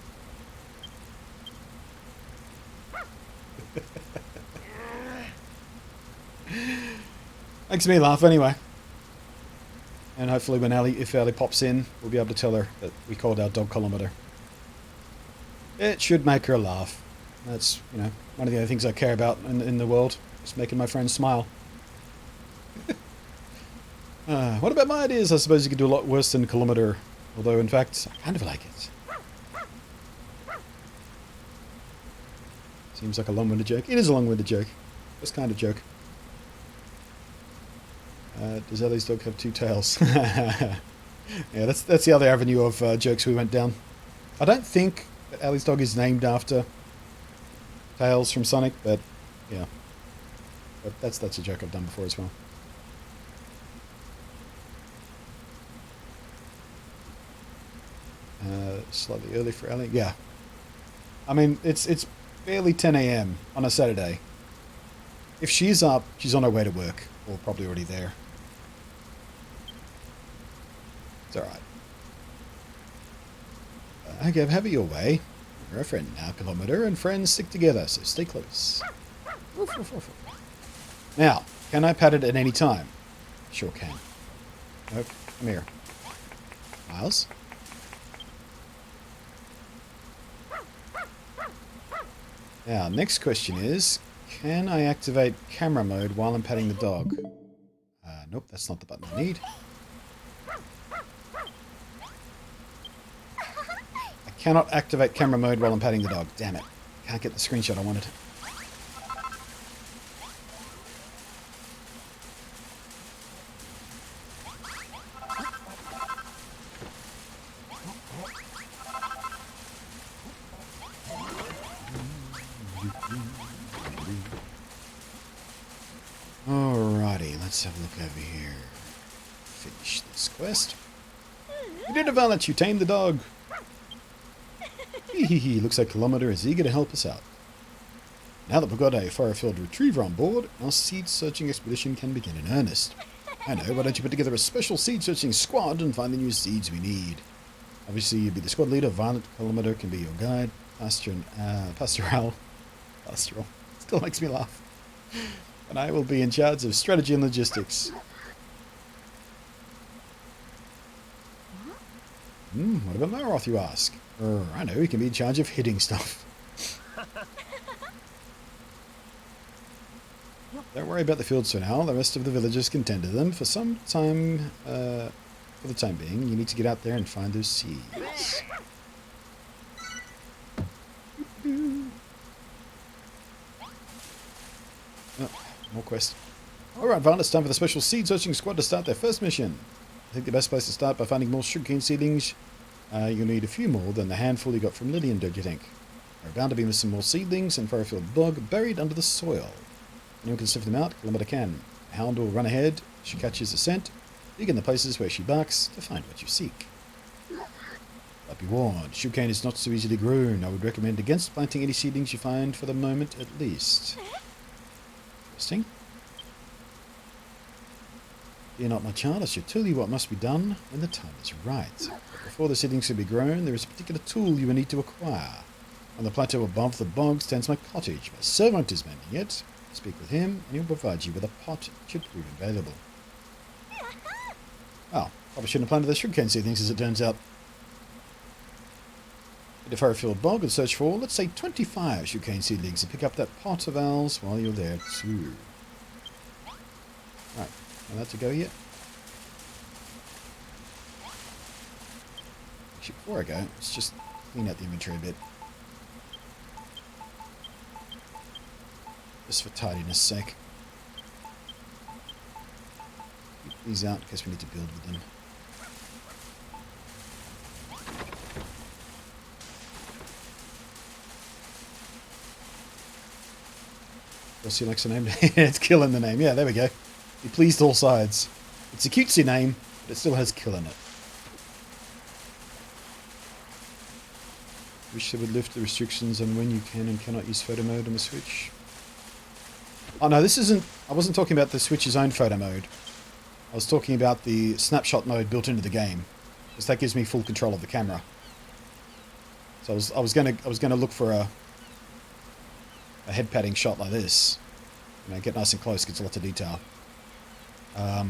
Speaker 1: Makes me laugh anyway. And hopefully when if Ellie pops in, we'll be able to tell her that we called our dog Kilometer. It should make her laugh. That's, one of the other things I care about in the world. Just making my friends smile. What about my ideas? I suppose you could do a lot worse than kilometer. Although, in fact, I kind of like it. Seems like a long-winded joke. It is a long-winded joke. This kind of joke. Does Ellie's dog have two tails? Yeah, that's the other avenue of jokes we went down. I don't think that Ellie's dog is named after Tails from Sonic, but yeah. But that's a joke I've done before as well. Slightly early for Ellie. Yeah. I mean, it's barely 10 a.m. on a Saturday. If she's up, she's on her way to work, or probably already there. It's alright. Okay, have it your way. You're a friend now, Kilometer, and friends stick together, so stay close. Now, can I pat it at any time? Sure can. Nope, come here. Miles? Now, next question is, can I activate camera mode while I'm patting the dog? Nope, that's not the button I need. I cannot activate camera mode while I'm patting the dog. Damn it. Can't get the screenshot I wanted. Alrighty, let's have a look over here. Finish this quest. You did Avalanche, you tamed the dog. Hehehe, looks like Kilometer is eager to help us out. Now that we've got a fire-filled retriever on board, our seed-searching expedition can begin in earnest. I know, why don't you put together a special seed-searching squad and find the new seeds we need? Obviously, you'll be the squad leader, Violent Kilometer can be your guide, Pastoral. Still makes me laugh. And I will be in charge of strategy and logistics. What about Maroth, you ask? I know, he can be in charge of hitting stuff. Don't worry about the fields for now. The rest of the villagers can tend to them. For some time, for the time being, you need to get out there and find those seeds. Oh, more quest. Alright, Vaughn, it's time for the special seed searching squad to start their first mission. I think the best place to start by finding more sugarcane seedlings. You'll need a few more than the handful you got from Lillian, don't you think? There are bound to be some more seedlings and fire-filled bog buried under the soil. Anyone can sniff them out, Kilometer can. The hound will run ahead, she catches the scent, dig in the places where she barks to find what you seek. But be warned, sugarcane is not so easily grown. I would recommend against planting any seedlings you find for the moment at least. Interesting. Fear not, my child, I shall tell you what must be done when the time is right. But before the seedlings can be grown, there is a particular tool you will need to acquire. On the plateau above the bog stands my cottage. My servant is mending it. Speak with him, and he'll provide you with a pot should prove invaluable. Oh, probably shouldn't have planted the sugarcane seedlings, as it turns out. Hit a fire-filled bog and search for, let's say, 25 sugarcane seedlings, and pick up that pot of owls while you're there too. Right, allowed to go yet? Actually, before I go, let's just clean out the inventory a bit. Just for tidiness' sake. Keep these out in case we need to build with them. What's he likes the name? It's Kill in the name. Yeah, there we go. He pleased all sides. It's a cutesy name, but it still has Kill in it. Wish they would lift the restrictions on when you can and cannot use photo mode on the Switch. Oh no, this isn't... I wasn't talking about the Switch's own photo mode. I was talking about the snapshot mode built into the game, because that gives me full control of the camera. So I was gonna look for a head patting shot like this. You know, get nice and close, gets lots of detail. Yeah,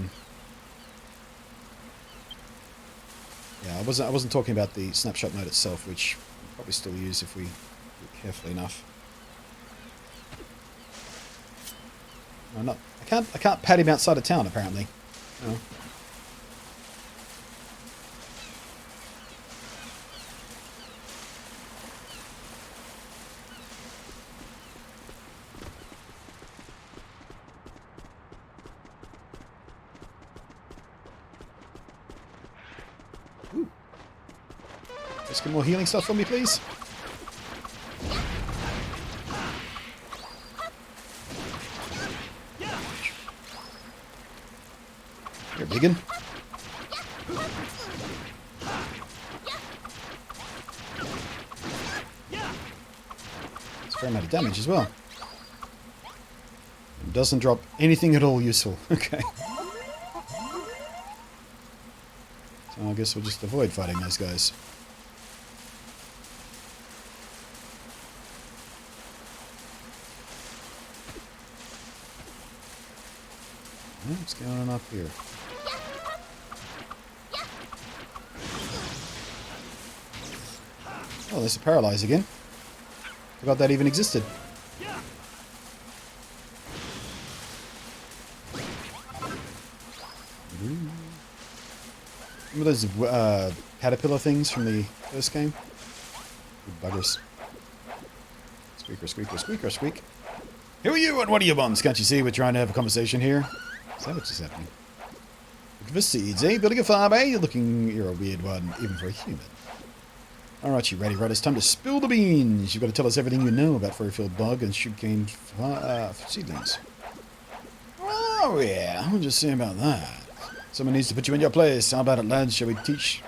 Speaker 1: I wasn't talking about the snapshot mode itself, which we'll probably still use if we do it carefully enough. No, I can't pat him outside of town, apparently. No. Let's get more healing stuff for me, please. You're a biggin. It's a fair amount of damage as well. It doesn't drop anything at all useful. Okay. So I guess we'll just avoid fighting those guys. What's going on up here? Oh, there's a paralyze again. Forgot that even existed. Remember those caterpillar things from the first game? Good buggers. Squeaker, squeaker, squeaker, squeak. Who are you and what are you bums? Can't you see we're trying to have a conversation here? Is that what's happening? Looking for seeds, eh? Building a farm, eh? You're a weird one, even for a human. Alright, you ready, right? It's time to spill the beans. You've got to tell us everything you know about furry-filled bug and sugarcane seedlings. Oh, yeah. I'll just say about that. Someone needs to put you in your place. How about it, lads? Shall we teach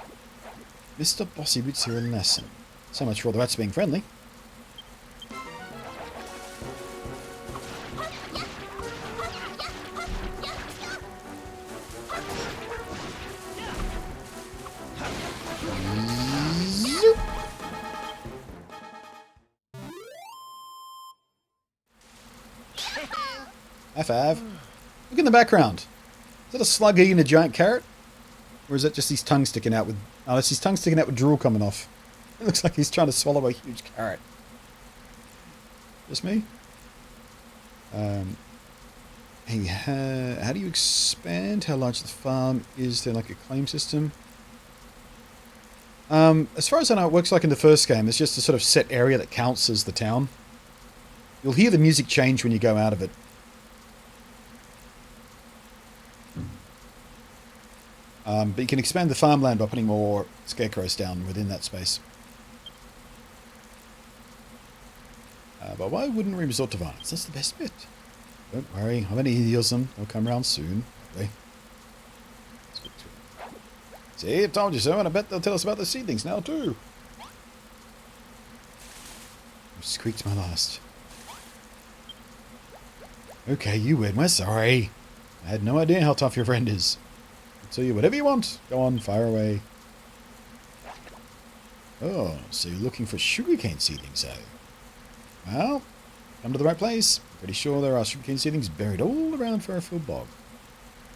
Speaker 1: Mr. Bossy Boots here a lesson? So much for all the rats being friendly. High five. Look in the background. Is that a slug eating a giant carrot? Or is that just his tongue sticking out with... Oh, that's his tongue sticking out with drool coming off. It looks like he's trying to swallow a huge carrot. Just me? Hey, how do you expand? How large the farm? Is there like a claim system? As far as I know, it works like in the first game. There's just a sort of set area that counts as the town. You'll hear the music change when you go out of it. But you can expand the farmland by putting more scarecrows down within that space. But why wouldn't we resort to violence? That's the best bit. Don't worry, I've only heals them. They'll come around soon. Okay. See, I told you so, and I bet they'll tell us about the seedlings now too. I squeaked my last. Okay, you win. We're sorry. I had no idea how tough your friend is. So you whatever you want. Go on, fire away. Oh, so you're looking for sugarcane seedlings, eh? Well, come to the right place. Pretty sure there are sugarcane seedlings buried all around Furfield Bog.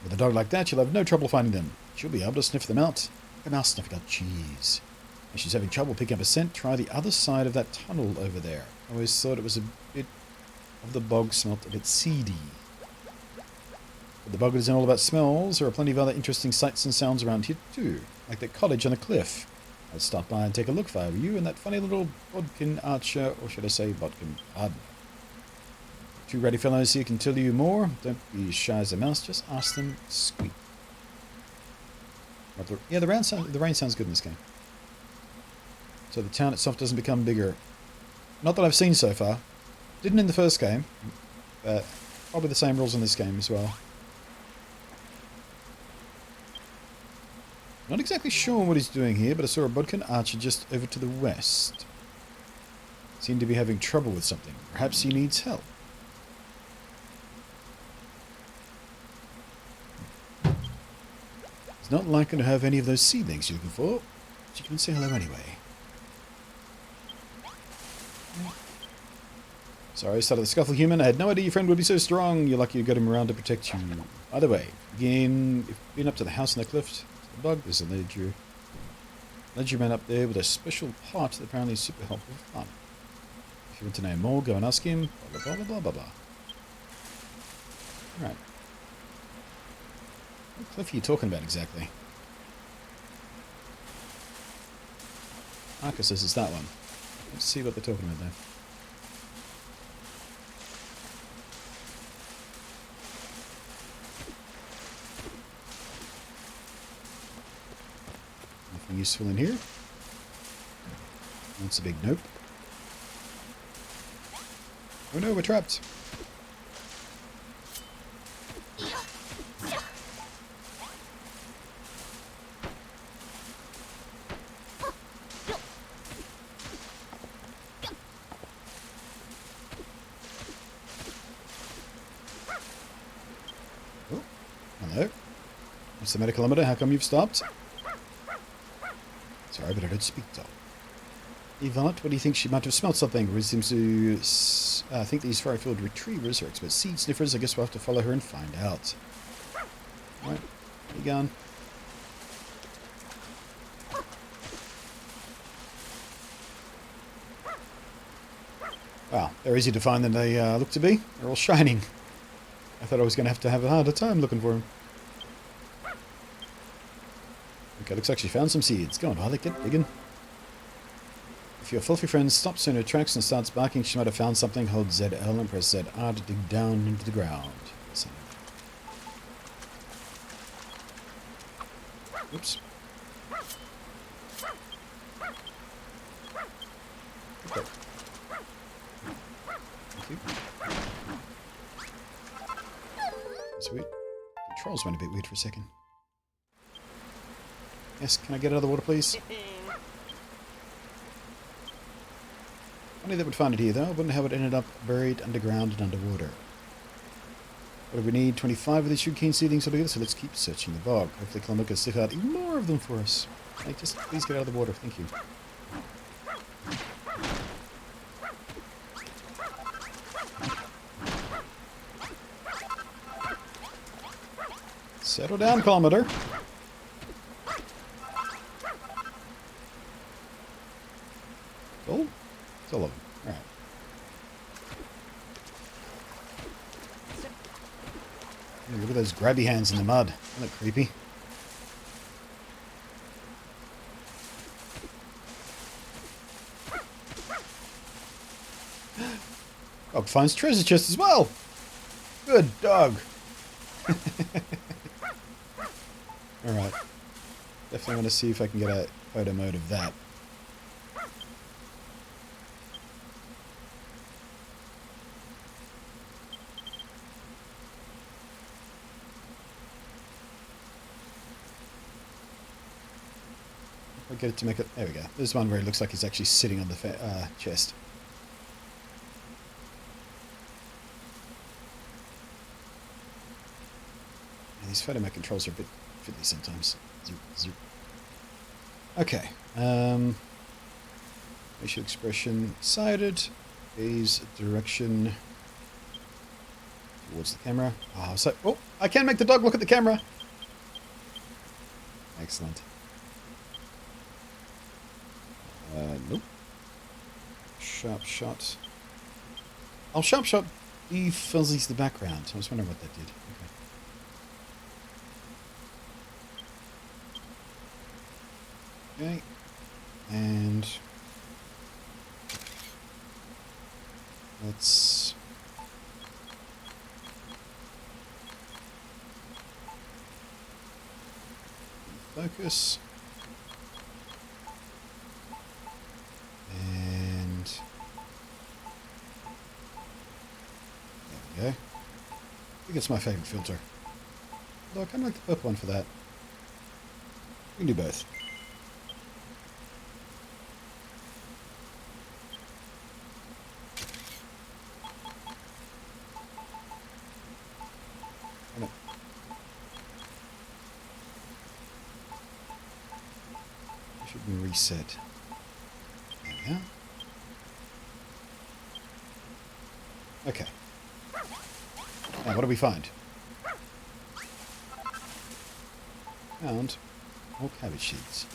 Speaker 1: With a dog like that, you'll have no trouble finding them. She'll be able to sniff them out. Like a mouse sniffing out cheese. If she's having trouble picking up a scent, try the other side of that tunnel over there. I always thought it was a bit of the bog smelt a bit seedy. But the bog isn't all about smells. There are plenty of other interesting sights and sounds around here too. Like that cottage on a cliff. I'd stop by and take a look if I were you and that funny little bodkin archer, or should I say bodkin gardener. Two ready fellows here can tell you more. Don't be shy as a mouse, just ask them squeak. Yeah, the rain sounds good in this game. So the town itself doesn't become bigger. Not that I've seen so far. Didn't in the first game. But probably the same rules in this game as well. Not exactly sure what he's doing here, but I saw a bodkin archer just over to the west. Seemed to be having trouble with something. Perhaps he needs help. He's not likely to have any of those seedlings you're looking for, but you can say hello anyway. Sorry, started the scuffle, human. I had no idea your friend would be so strong. You're lucky you got him around to protect you. Either way, again, if you've been up to the house on the cliff, the bug, there's a ledger man up there with a special part that apparently is super helpful for fun. If you want to know more, go and ask him. Blah, blah, blah, blah, blah, blah. Alright. What cliff are you talking about exactly? Marcus says it's that one. Let's see what they're talking about there. Nothing useful in here. That's a big nope. Oh no, we're trapped. Oh, hello. Mr. Medical, how come you've stopped? Sorry, but I don't speak dog. Yvonne, what do you think? She might have smelled something. Riz seems to think these fire-filled retrievers are expert seed sniffers. I guess we'll have to follow her and find out. Alright, where you going? Wow, they're easy to find than they look to be. They're all shining. I thought I was going to have a harder time looking for them. Okay, looks like she found some seeds. Go on, Harley, get digging. If your fluffy friend stops in her tracks and starts barking, she might have found something. Hold ZL and press ZR to dig down into the ground. So. Oops. Okay. Thank you. Sweet. Controls went a bit weird for a second. Yes, can I get out of the water, please? Funny that would find it here, though. I wouldn't have it ended up buried underground and underwater. What do we need? 25 of these sugarcane seedlings altogether, so let's keep searching the bog. Hopefully Columbia can stick out even more of them for us. Hey, just please get out of the water. Thank you. Settle down, Commodore. Oh, it's all of them. All right. Hey, look at those grabby hands in the mud. Isn't that creepy? Dog finds treasure chest as well. Good dog. Alright. Definitely want to see if I can get a photo mode of that. I'll get it to make it. There we go. There's one where it looks like he's actually sitting on the chest. And these photo mode controls are a bit fiddly sometimes. Zoop, zoop. Okay. Facial expression sighted. Gaze direction towards the camera. Oh, I can make the dog look at the camera. Excellent. Nope. Sharp shot. Oh, sharp shot defuzzies the background. I was wondering what that did. Okay. Okay. And let's focus. And there we go. I think it's my favorite filter. Although I kind of like the purple one for that. We can do both. Should we reset? There we are. Okay. Now, what do we find? Found more cabbage seeds.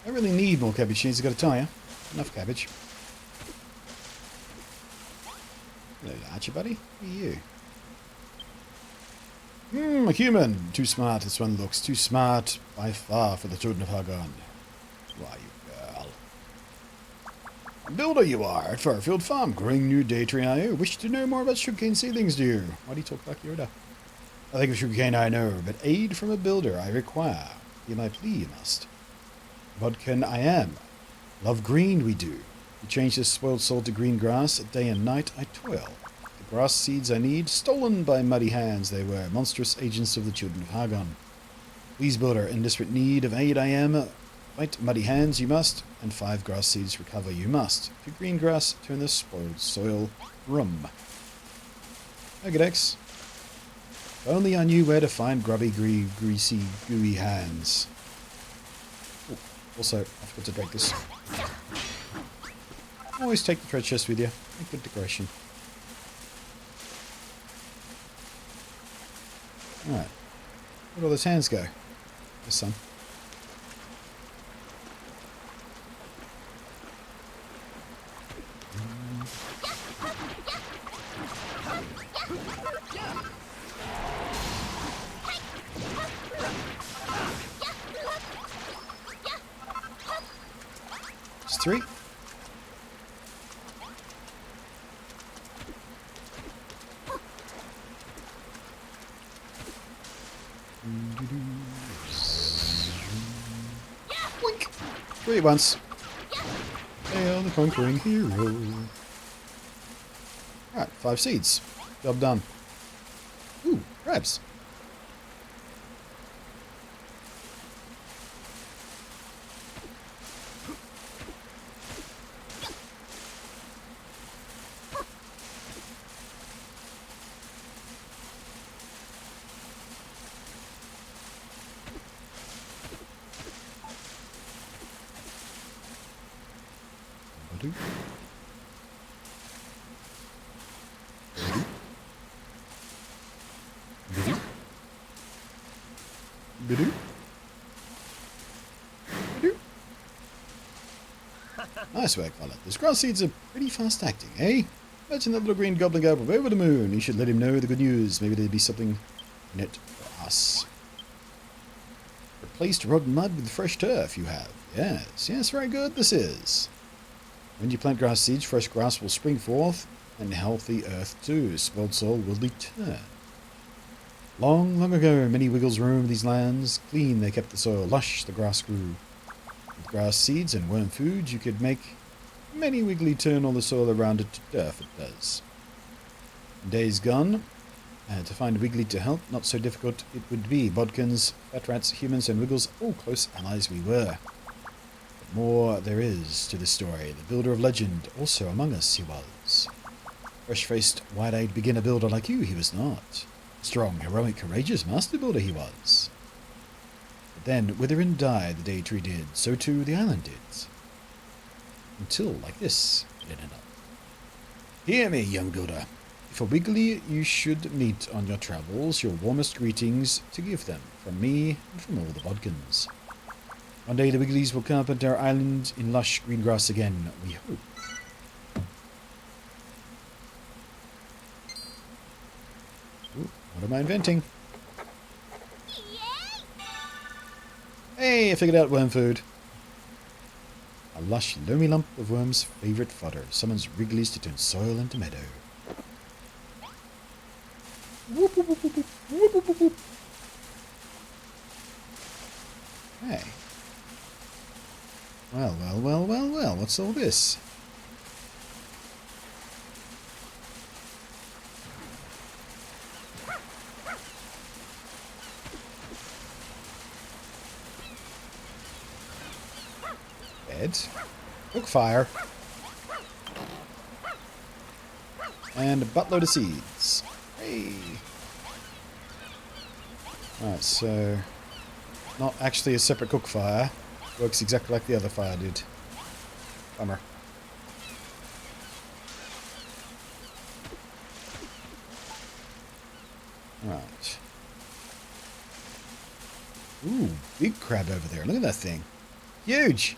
Speaker 1: I really need more cabbage seeds, I've got to tell you. Enough cabbage. Hello, Archie, buddy. Who are you? A human. Too smart, this one looks. Too smart by far for the children of Hargon. Why, you girl. Builder you are at Fairfield Farm, growing new dairy I wish to know more about sugarcane seedlings, do you? Why do you talk like Yoda? I think of sugarcane I know, but aid from a builder I require. Hear my plea, you must. What can I am? Love green, we do. We change this spoiled soul to green grass. Day and night I toil. The grass seeds I need, stolen by muddy hands they were, monstrous agents of the children of Hagon. Please, builder, in desperate need of aid I am. Fight muddy hands you must, and 5 grass seeds recover you must. To green grass turn this spoiled soil rum. Okay, Dex. If only I knew where to find grubby, greasy, gooey hands. Ooh, also, I forgot to break this. Always take the treasure chest with you. Make good decoration. Alright. Where'd all those hands go? There's some. It's 3. Boink. 3 at once. Hail the conquering hero. Alright, 5 seeds. Job done. Ooh, crabs. Nice work, fella. Those grass seeds are pretty fast acting, eh? Imagine that little green goblin guy over the moon. You should let him know the good news. Maybe there'd be something in it for us. Replaced rotten mud with fresh turf, you have. Yes, yes, very good, this is. When you plant grass seeds, fresh grass will spring forth, and healthy earth too. Spoiled soul will return. Long, long ago, many wiggles roamed these lands. Clean they kept the soil, lush the grass grew. With grass seeds and worm food, you could make many wiggly turn all the soil around it to turf, it does. In days gone, to find wiggly to help, not so difficult it would be. Bodkins, fat rats, humans, and wiggles, all close allies we were. But more there is to this story. The builder of legend, also among us he was. Fresh-faced, wide-eyed beginner builder like you, he was not. Strong, heroic, courageous master builder he was. But then, wither and die the day tree did, so too the island did. Until, like this, it ended up. Hear me, young builder. If a wiggly you should meet on your travels, your warmest greetings to give them, from me and from all the bodkins. One day the wigglies will come up at our island in lush green grass again, we hope. Ooh, what am I inventing? Hey, I figured out worm food. A lush, loamy lump of worm's favourite fodder summons wrigglies to turn soil into meadow. Whoop, whoop, whoop, whoop, whoop, whoop, whoop, whoop. Hey. Well, well, well, well, well, what's all this? Bed. Cook fire. And a buttload of seeds. Hey. Alright, so not actually a separate cook fire. Works exactly like the other fire did. Bummer. Right. Ooh, big crab over there. Look at that thing. Huge!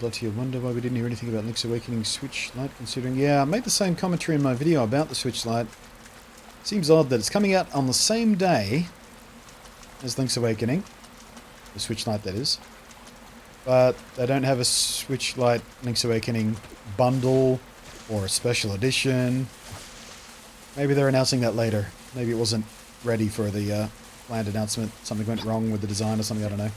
Speaker 1: Bloody, I wonder why we didn't hear anything about Link's Awakening Switch Lite, considering... Yeah, I made the same commentary in my video about the Switch Lite. Seems odd that it's coming out on the same day as Link's Awakening. The Switch Lite, that is. but they don't have a Switch Lite Link's Awakening bundle or a special edition. Maybe they're announcing that later. Maybe it wasn't ready for the planned announcement. Something went wrong with the design or something, I don't know.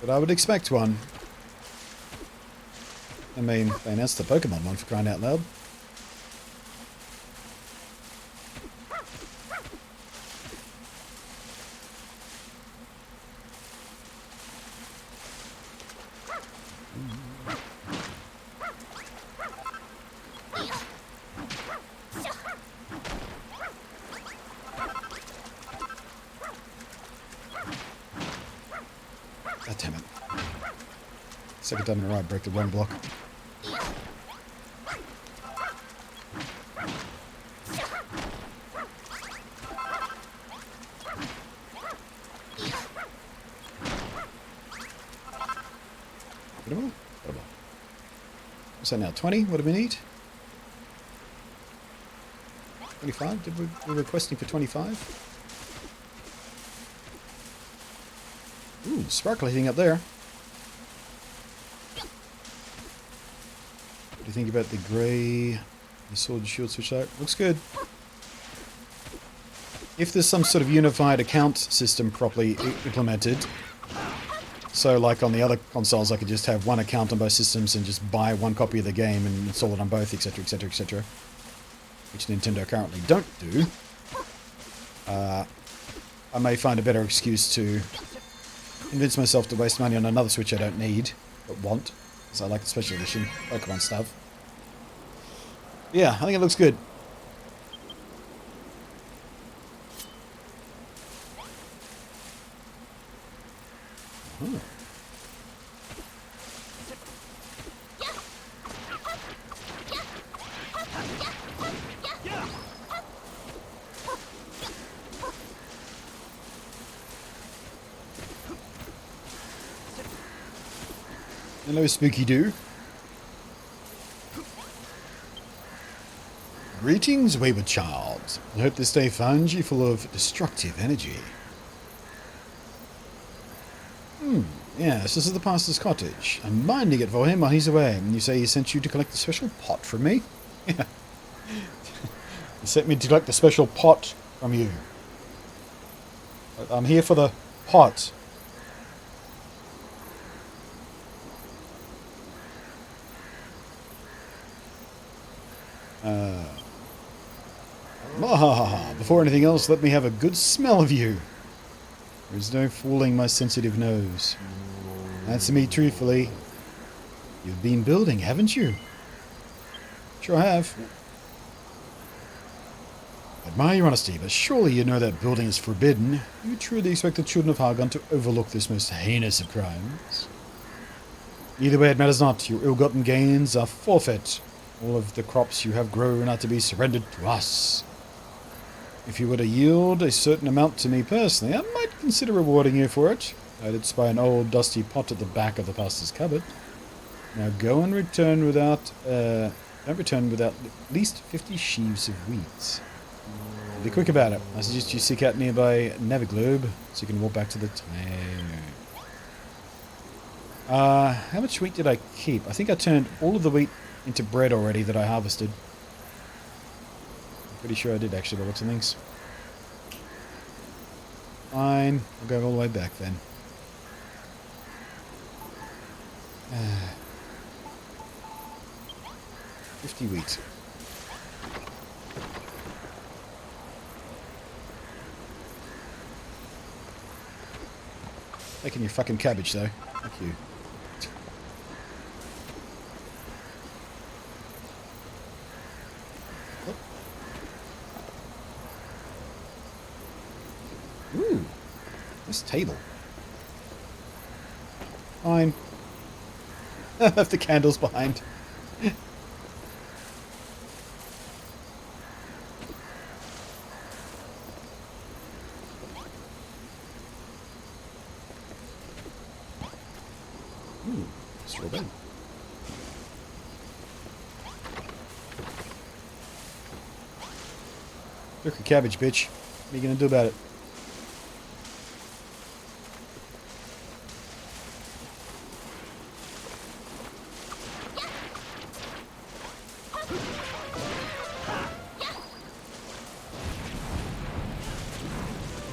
Speaker 1: But I would expect one. I mean, they announced the Pokemon one for crying out loud. God damn it. Second time in a row I break the wrong block. What's that now? 20? What do we need? 25? We're requesting for 25? Ooh, sparkle heating up there. What do you think about the grey, the sword and shield switch out? Looks good. If there's some sort of unified account system properly implemented, so like on the other consoles I could just have one account on both systems and just buy one copy of the game and install it on both, etc, etc, etc, which Nintendo currently don't do, I may find a better excuse to convince myself to waste money on another Switch I don't need, but want, because I like the special edition Pokemon stuff. Yeah, I think it looks good. Huh. Hello, Spooky Doo. Greetings, wayward child. I hope this day finds you full of destructive energy. Yes, this is the pastor's cottage. I'm minding it for him while he's away. And you say he sent you to collect a special pot from me? Yeah. He sent me to collect a special pot from you. I'm here for the pot. Before anything else, let me have a good smell of you. There's no fooling my sensitive nose. Answer me truthfully. You've been building, haven't you? Sure have. I admire your honesty, but surely you know that building is forbidden. You truly expect the children of Hargon to overlook this most heinous of crimes? Either way, it matters not. Your ill-gotten gains are forfeit. All of the crops you have grown are to be surrendered to us. If you were to yield a certain amount to me personally, I might consider rewarding you for it. I did spy an old dusty pot at the back of the pastor's cupboard. Now go and return without, don't return without at least 50 sheaves of wheat. Be quick about it. I suggest you seek out nearby Naviglobe so you can walk back to the town. How much wheat did I keep? I think I turned all of the wheat into bread already that I harvested. Pretty sure I did actually by looks of things. Fine, I'll go all the way back then. 50 wheat. Taking your fucking cabbage though. Thank you. Ooh, this table. Fine. Left the candles behind. Ooh, straw bed. Cook a cabbage, bitch. What are you gonna do about it?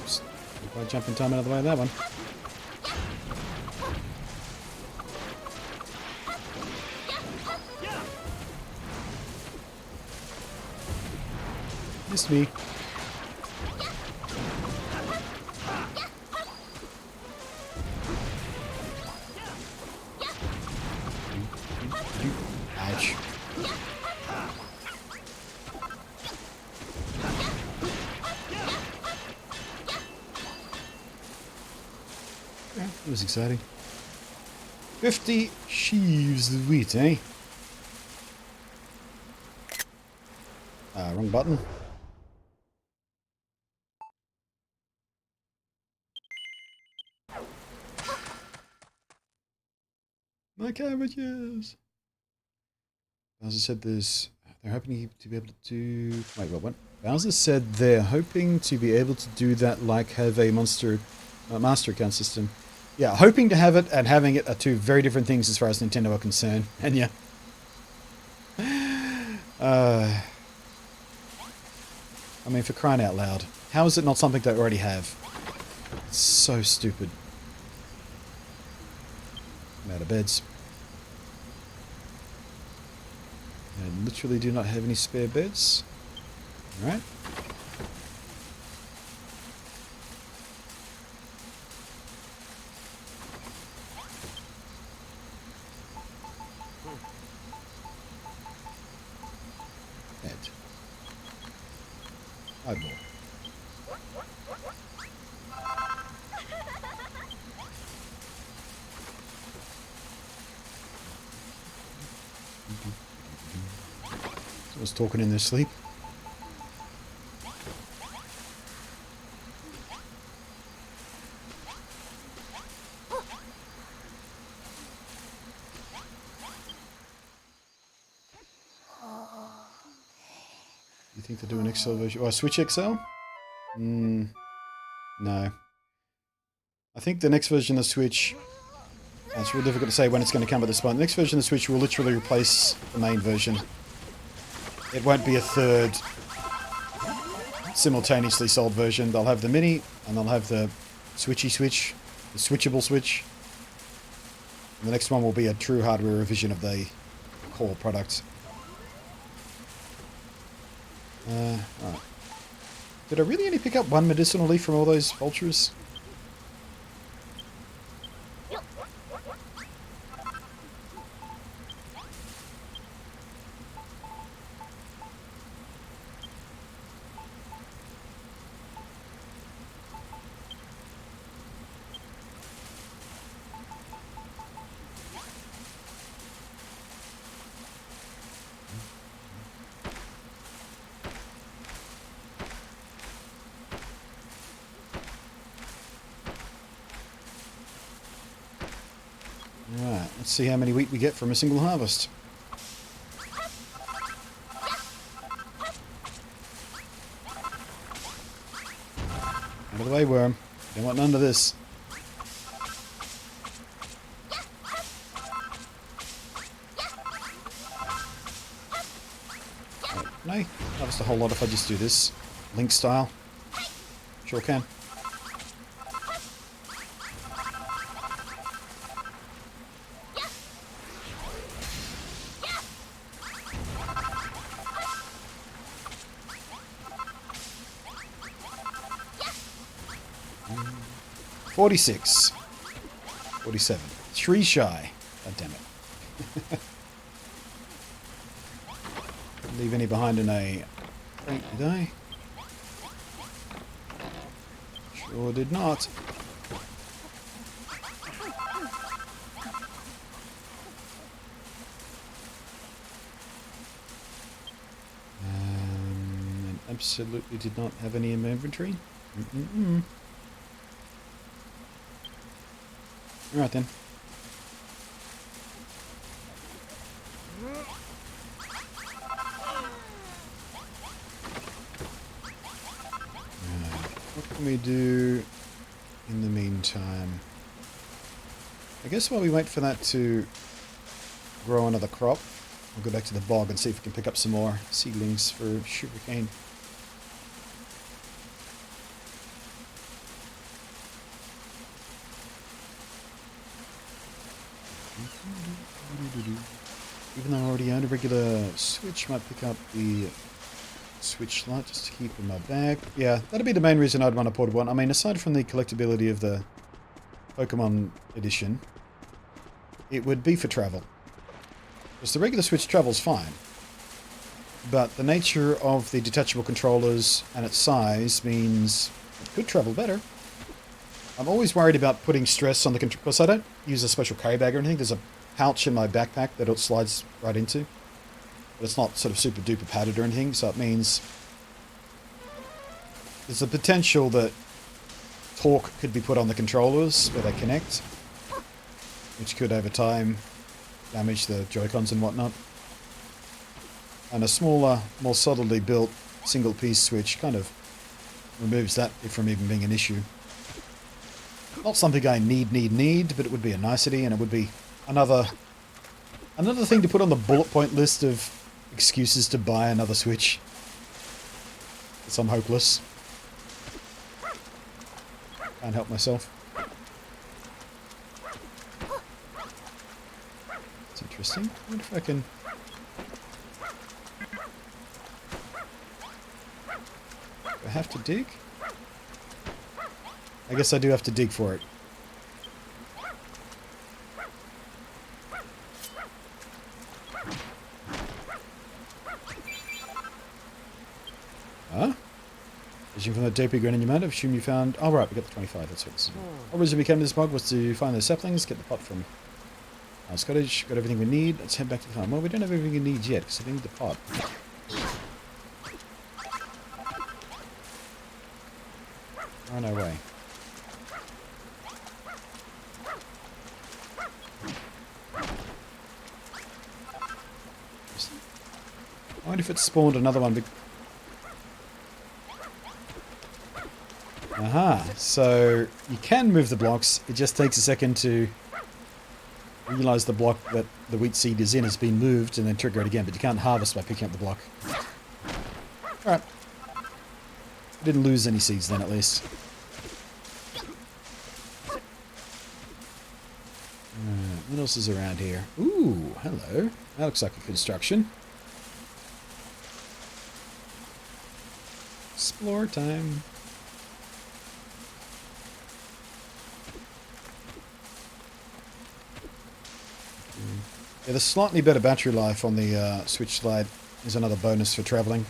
Speaker 1: Oops. If I jump in time out of the way of that one. Missed me. Ouch. Yeah, that was exciting. 50 sheaves of wheat, eh? Wrong button. My cabbages! Bowser said they're hoping to be able to do... Wait, what? Bowser said they're hoping to be able to do that like have a master account system. Yeah, hoping to have it and having it are two very different things as far as Nintendo are concerned. And yeah. I mean, for crying out loud. How is it not something they already have? It's so stupid. I'm out of beds. I literally do not have any spare beds. Alright. Bed. Eyeball. I was talking in their sleep. You think they're doing XL version? Oh, Switch XL? No. I think the next version of Switch... It's really difficult to say when it's going to come at this point. The next version of Switch will literally replace the main version. It won't be a third simultaneously sold version. They'll have the mini, and they'll have the switchy switch, the switchable switch. And the next one will be a true hardware revision of the core product. Alright. Did I really only pick up one medicinal leaf from all those vultures? Alright, let's see how many wheat we get from a single harvest. Out of the way, worm. Don't want none of this. Right, no, harvest a whole lot if I just do this. Link style. Sure can. $46. $47. 3 shy. God damn it. Leave any behind in a crate, did I? Sure did not. And absolutely did not have any in my inventory. Alright then. can we do in the meantime? I guess while we wait for that to grow another crop, we'll go back to the bog and see if we can pick up some more seedlings for sugarcane. Even though I already own a regular switch, might pick up the switch light just to keep in my bag. Yeah, that'd be the main reason I'd want a portable one. I mean, aside from the collectability of the Pokemon edition, it would be for travel. Because the regular switch travels fine. But the nature of the detachable controllers and its size means it could travel better. I'm always worried about putting stress on the control, because I don't use a special carry bag or anything. There's a pouch in my backpack that it slides right into. But it's not sort of super duper padded or anything, so it means there's a potential that torque could be put on the controllers where they connect, which could over time damage the Joy-Cons and whatnot. And a smaller, more subtly built single piece switch kind of removes that from even being an issue. Not something I need, but it would be a nicety, and it would be another thing to put on the bullet point list of excuses to buy another Switch. Because I'm hopeless. Can't help myself. It's interesting. I wonder if I can... Do I have to dig? I guess I do have to dig for it. Huh? Fishing from the DP Grin in your mind, I assume you found... Oh, right, we got the 25, that's what this is. What reason we came to this bog was to find those saplings, get the pot from House Cottage, got everything we need, let's head back to the farm. Well, we don't have everything we need yet, because I need the pot. We're on our way. I wonder if it spawned another one. Aha, so you can move the blocks, it just takes a second to realise the block that the wheat seed is in has been moved and then trigger it again, but you can't harvest by picking up the block. Alright. I didn't lose any seeds then, at least. What else is around here? Ooh, hello. That looks like a construction. Explore time. Yeah, the slightly better battery life on the Switch Lite is another bonus for travelling.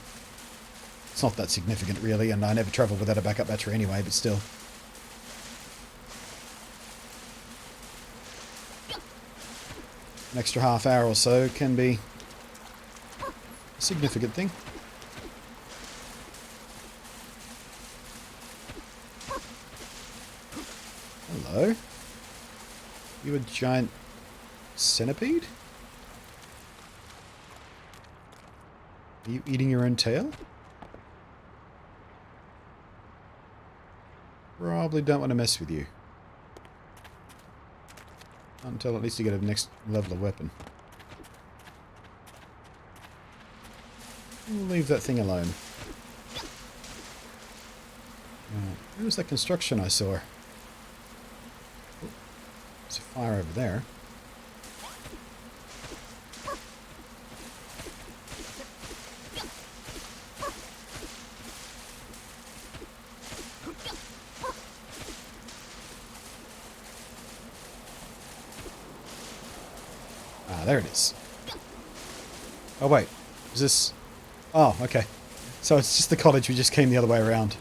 Speaker 1: It's not that significant, really, and I never travel without a backup battery anyway, but still. An extra half hour or so can be a significant thing. Hello? You a giant centipede? Are you eating your own tail? Probably don't want to mess with you. Not until at least you get a next level of weapon. We'll leave that thing alone. Where was that construction I saw? Oh, there's a fire over there. Ah, there it is. Oh, wait. Is this... Oh, okay. So it's just the cottage, we just came the other way around.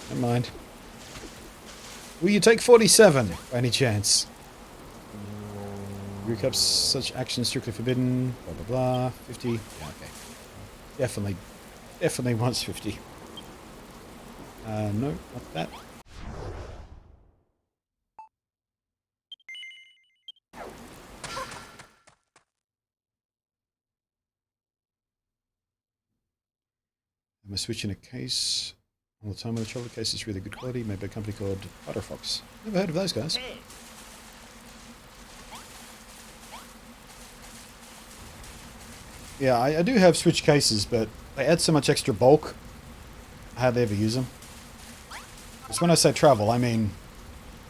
Speaker 1: Never mind. Will you take 47, by any chance? Group cups, such actions strictly forbidden, blah blah blah, 50. Yeah, okay. Definitely wants 50. No, not that. Am I switching a case? All the time with the chocolate case is really good quality, made by a company called Butterfox. Never heard of those guys. Yeah, I do have Switch cases, but they add so much extra bulk, I hardly ever use them. Because when I say travel, I mean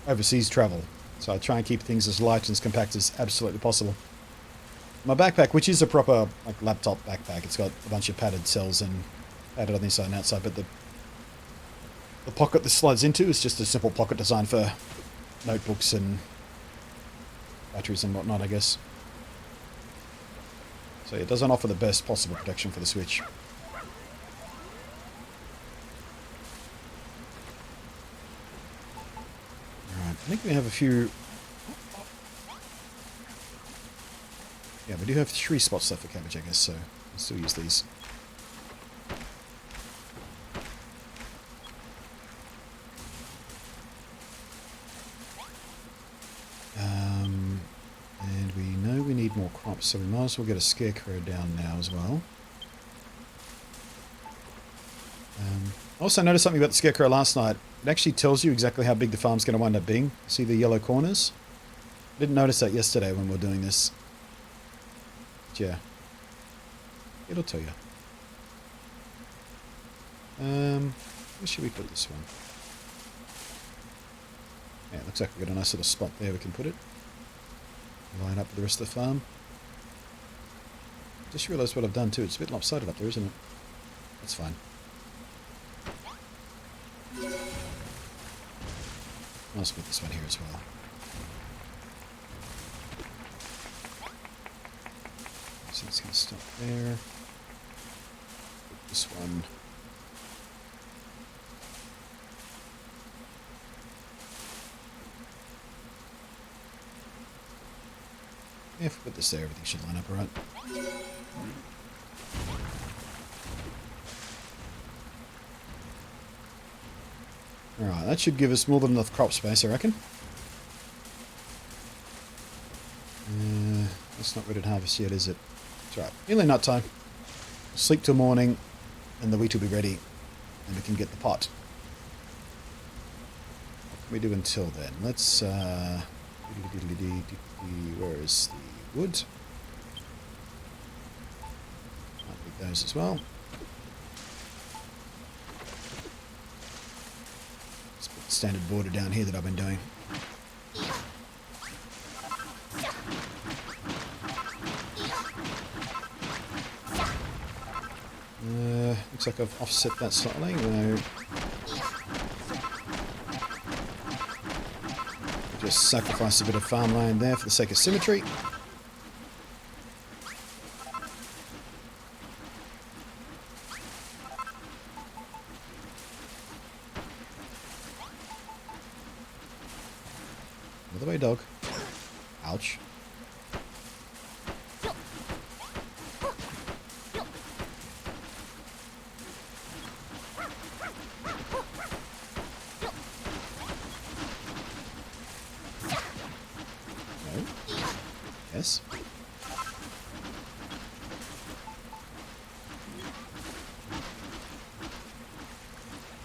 Speaker 1: overseas travel. So I try and keep things as light and as compact as absolutely possible. My backpack, which is a proper like laptop backpack, it's got a bunch of padded cells and padded on the inside and outside, but the pocket this slides into is just a simple pocket designed for notebooks and batteries and whatnot, I guess. So it doesn't offer the best possible protection for the Switch. Alright, I think we have a few... Yeah, we do have 3 spots left for cabbage, I guess, so we'll still use these. And we know we need more crops, so we might as well get a scarecrow down now as well. I also noticed something about the scarecrow last night. It actually tells you exactly how big the farm's going to wind up being. See the yellow corners? I didn't notice that yesterday when we were doing this. But yeah. It'll tell you. Where should we put this one? Yeah, it looks like we've got a nice little spot there we can put it. Line up with the rest of the farm. Just realised what I've done too. It's a bit lopsided up there, isn't it? That's fine. I'll split this one here as well. So it's going to stop there. Put this one. Yeah, if we put this there, everything should line up alright. Alright, that should give us more than enough crop space, I reckon. That's not ready to harvest yet, is it? That's right. Nearly nut time. Sleep till morning, and the wheat will be ready, and we can get the pot. What can we do until then? Let's, where is the wood? Might need those as well. Let's put the standard border down here that I've been doing. Looks like I've offset that slightly. No. Just sacrifice a bit of farmland there for the sake of symmetry. Another way, dog. Ouch. Yes.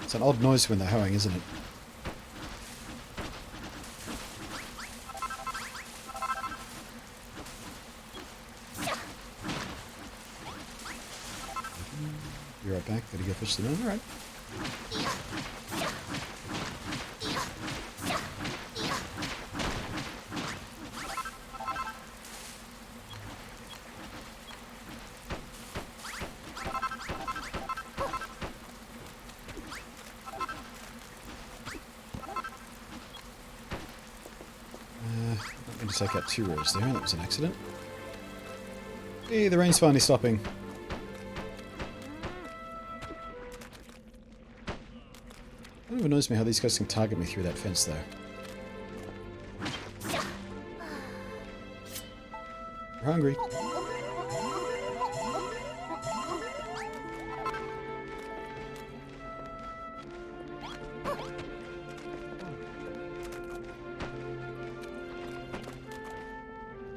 Speaker 1: It's an odd noise when they're hoeing, isn't it? You're right back. Gotta go fish the moon. Alright. Take out 2 rows there. That was an accident. Hey, the rain's finally stopping. It never annoys me how these guys can target me through that fence, though. We're hungry.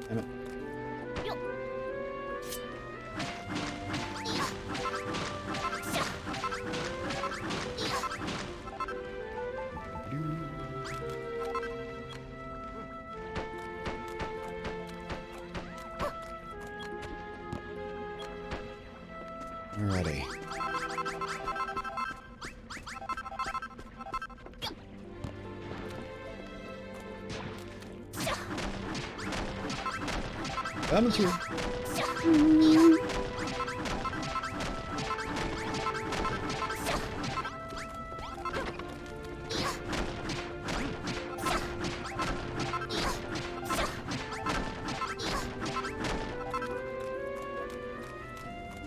Speaker 1: Damn it. Alrighty. Coming through.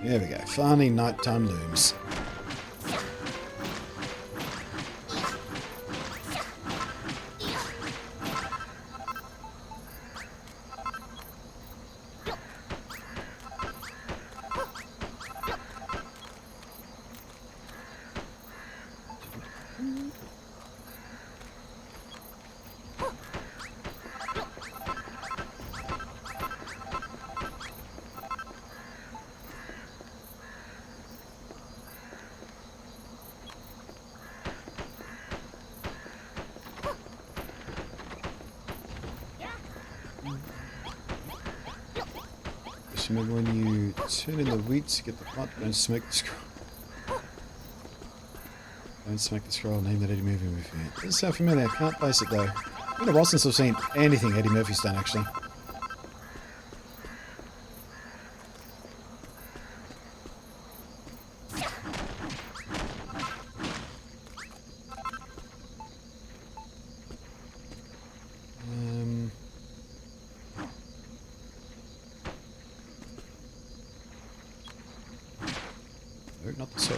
Speaker 1: There we go. Finally, nighttime looms. Remember when you turn in the wheat to get the pot, don't smoke the scroll. Don't smack the scroll, name that Eddie Murphy movie. It doesn't sound familiar, I can't place it though. It's been a while since I've seen anything Eddie Murphy's done actually. No, not the soil.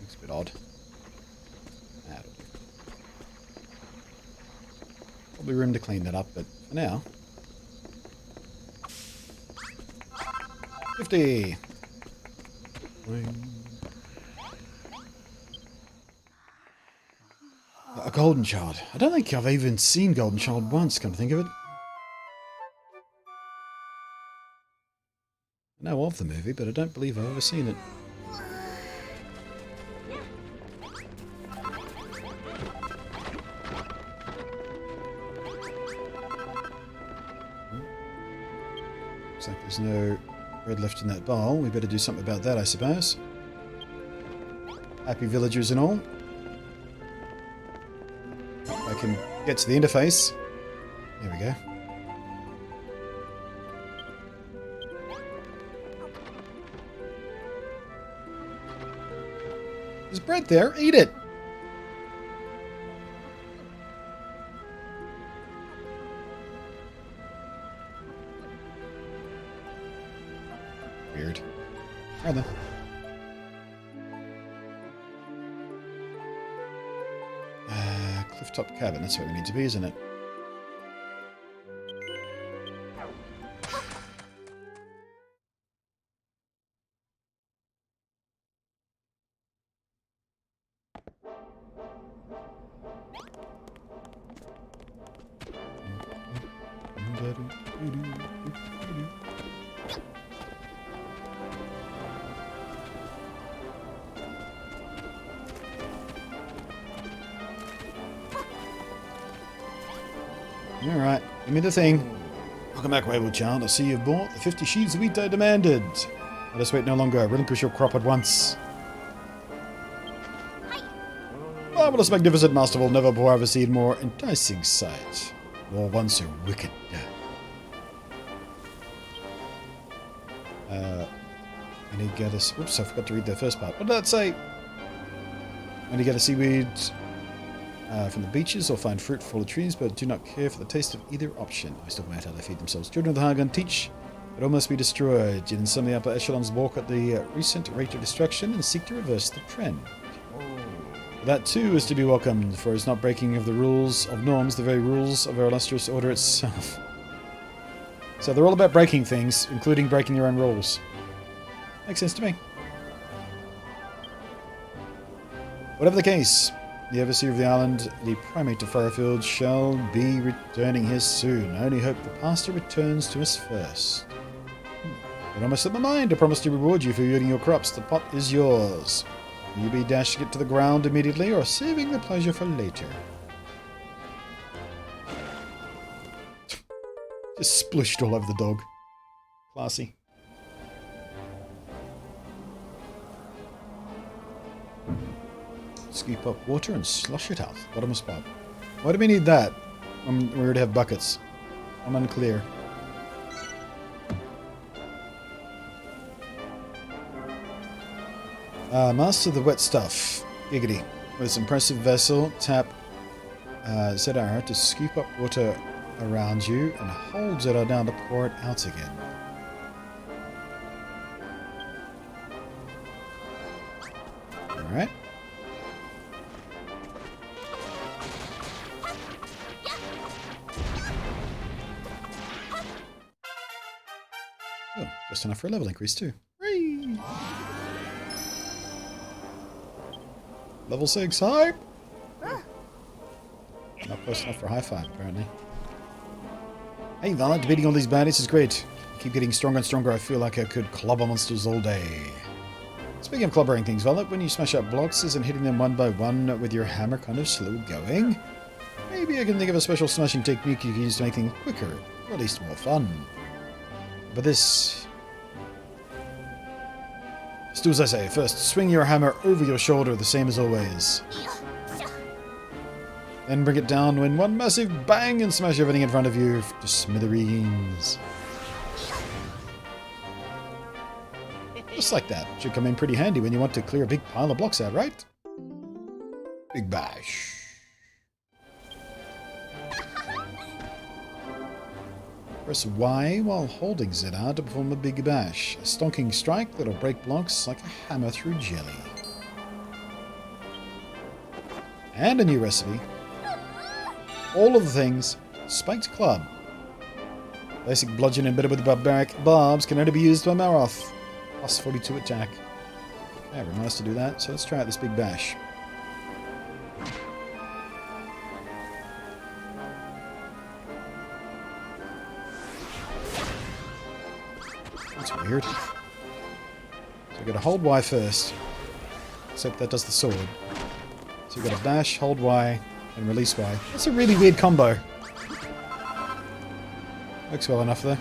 Speaker 1: Looks a bit odd. That'll do. Probably room to clean that up, but for now. 50! A golden child. I don't think I've even seen Golden Child once, come to think of it. I know of the movie, but I don't believe I've ever seen it. Looks like there's no bread left in that bowl. We better do something about that, I suppose. Happy villagers and all. I can get to the interface. There we go. There's bread there. Eat it. Weird. Right then. Clifftop cabin, that's where we need to be, isn't it? Alright, give me the thing. Welcome back, wayward child. I see you've bought the 50 sheaves of wheat I demanded. Let us wait no longer. Relinquish your crop at once. Marvelous, magnificent, masterful, never before have I seen more enticing sight. Nor one so wicked. I need to get us. Oops, I forgot to read the first part. What did that say? I need to get a seaweed from the beaches or find fruit full of trees, but do not care for the taste of either option. I still matter how they feed themselves. Children of the Hargon teach, but all must be destroyed. And some of the upper echelons walk at the recent rate of destruction and seek to reverse the trend. That too is to be welcomed, for it's not breaking of the rules of norms, the very rules of our illustrious order itself. So they're all about breaking things, including breaking their own rules. Makes sense to me. Whatever the case, the overseer of the island, the primate of Furrowfield, shall be returning here soon. I only hope the pastor returns to us first. But I must set my mind. I promise to reward you for yielding your crops. The pot is yours. Will you be dashed to get to the ground immediately, or saving the pleasure for later? Just splooshed all over the dog. Classy. Scoop up water and slush it out. Bottom spot. Why do we need that? We already have buckets. I'm unclear. Master of the wet stuff. Giggity. With this impressive vessel, tap ZR to scoop up water around you and hold ZR down to pour it out again. Alright. Oh, just enough for a level increase too. Whee! Level 6, hype! Not close enough for high five, apparently. Hey, Violet, beating all these baddies is great. I keep getting stronger and stronger. I feel like I could clobber monsters all day. Speaking of clobbering things, Violet, when you smash up blocks, isn't hitting them one by one with your hammer kind of slow going? Maybe I can think of a special smashing technique you can use to make things quicker, or at least more fun. But this... Just do as I say. First, swing your hammer over your shoulder, the same as always. Then bring it down in one massive bang and smash everything in front of you to smithereens. Just like that. Should come in pretty handy when you want to clear a big pile of blocks out, right? Big bash. Press Y while holding ZR to perform a big bash. A stonking strike that'll break blocks like a hammer through jelly. And a new recipe. All of the things. Spiked club. Basic bludgeon embedded with barbaric barbs can only be used by Maroth. Plus 42 attack. Yeah, remind us to do that. So let's try out this big bash. That's weird. So we've got to hold Y first. Except that does the sword. So we've got to bash, hold Y, and release Y. That's a really weird combo. Works well enough though.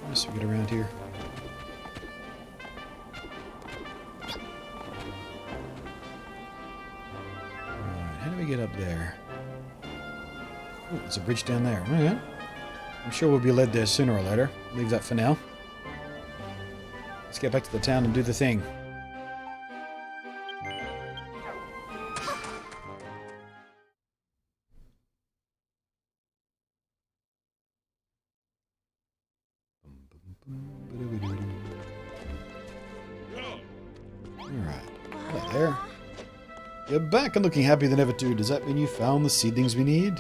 Speaker 1: Let's get around here. Alright, how do we get up there? Oh, there's a bridge down there. Alright. I'm sure we'll be led there sooner or later. Leave that for now. Let's get back to the town and do the thing. Alright. Hello there. You're back and looking happier than ever too. Does that mean you found the seedlings we need?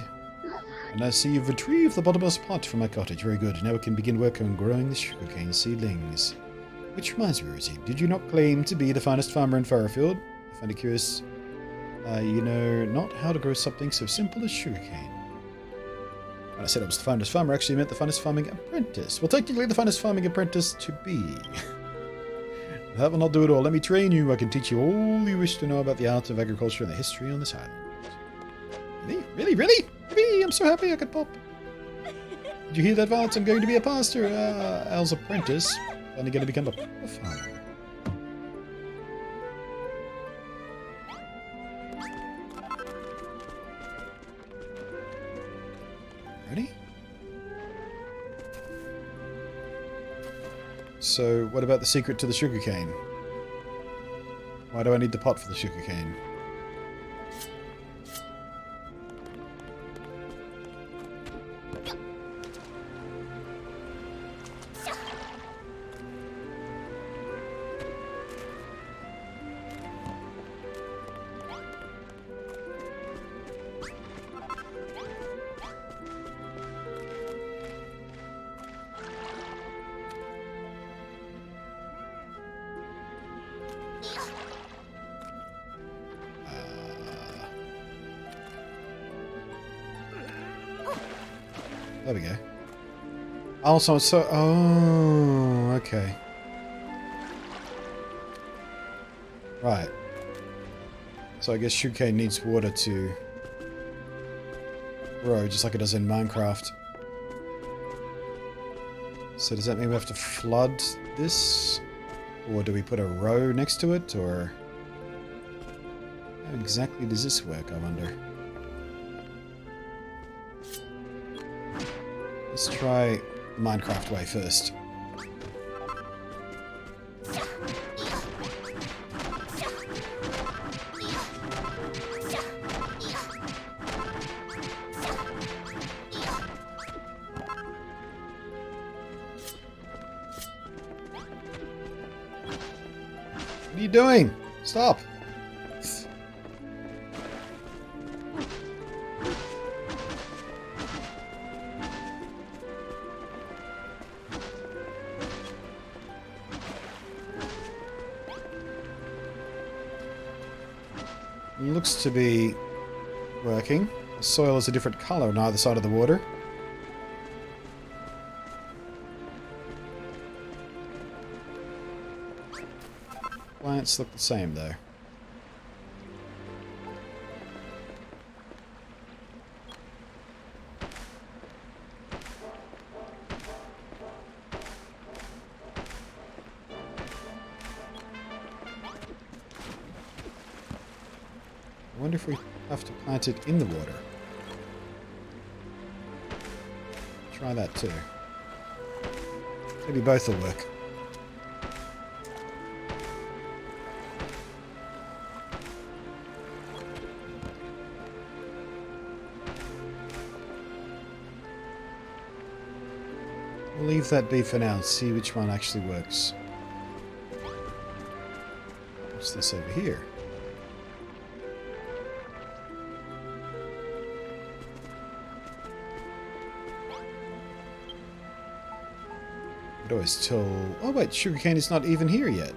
Speaker 1: And I see you've retrieved the bottomless pot from my cottage. Very good. Now we can begin work on growing the sugarcane seedlings. Which reminds me, Rosie, did you not claim to be the finest farmer in Furrowfield? I find it curious. You know not how to grow something so simple as sugarcane. When I said I was the finest farmer, I actually meant the finest farming apprentice. Well, technically the finest farming apprentice to be. That will not do it all. Let me train you. I can teach you all you wish to know about the art of agriculture and the history on this island. Really? Really? Really? Really? I'm so happy I could pop. Did you hear that, Violet? I'm going to be a pastor. Al's apprentice. Only going to become a farmer. Ready? So, what about the secret to the sugarcane? Why do I need the pot for the sugarcane? There we go. Also, so... Oh, okay. Right. So I guess sugarcane needs water to grow, just like it does in Minecraft. So does that mean we have to flood this? Or do we put a row next to it? Or how exactly does this work, I wonder? Let's try the Minecraft way first. What are you doing? Stop! It looks to be working. The soil is a different color on either side of the water. Plants look the same though. I wonder if we have to plant it in the water. Try that too. Maybe both will work. We'll leave that be for now and see which one actually works. What's this over here? I'd always tell... Oh wait, sugarcane is not even here yet.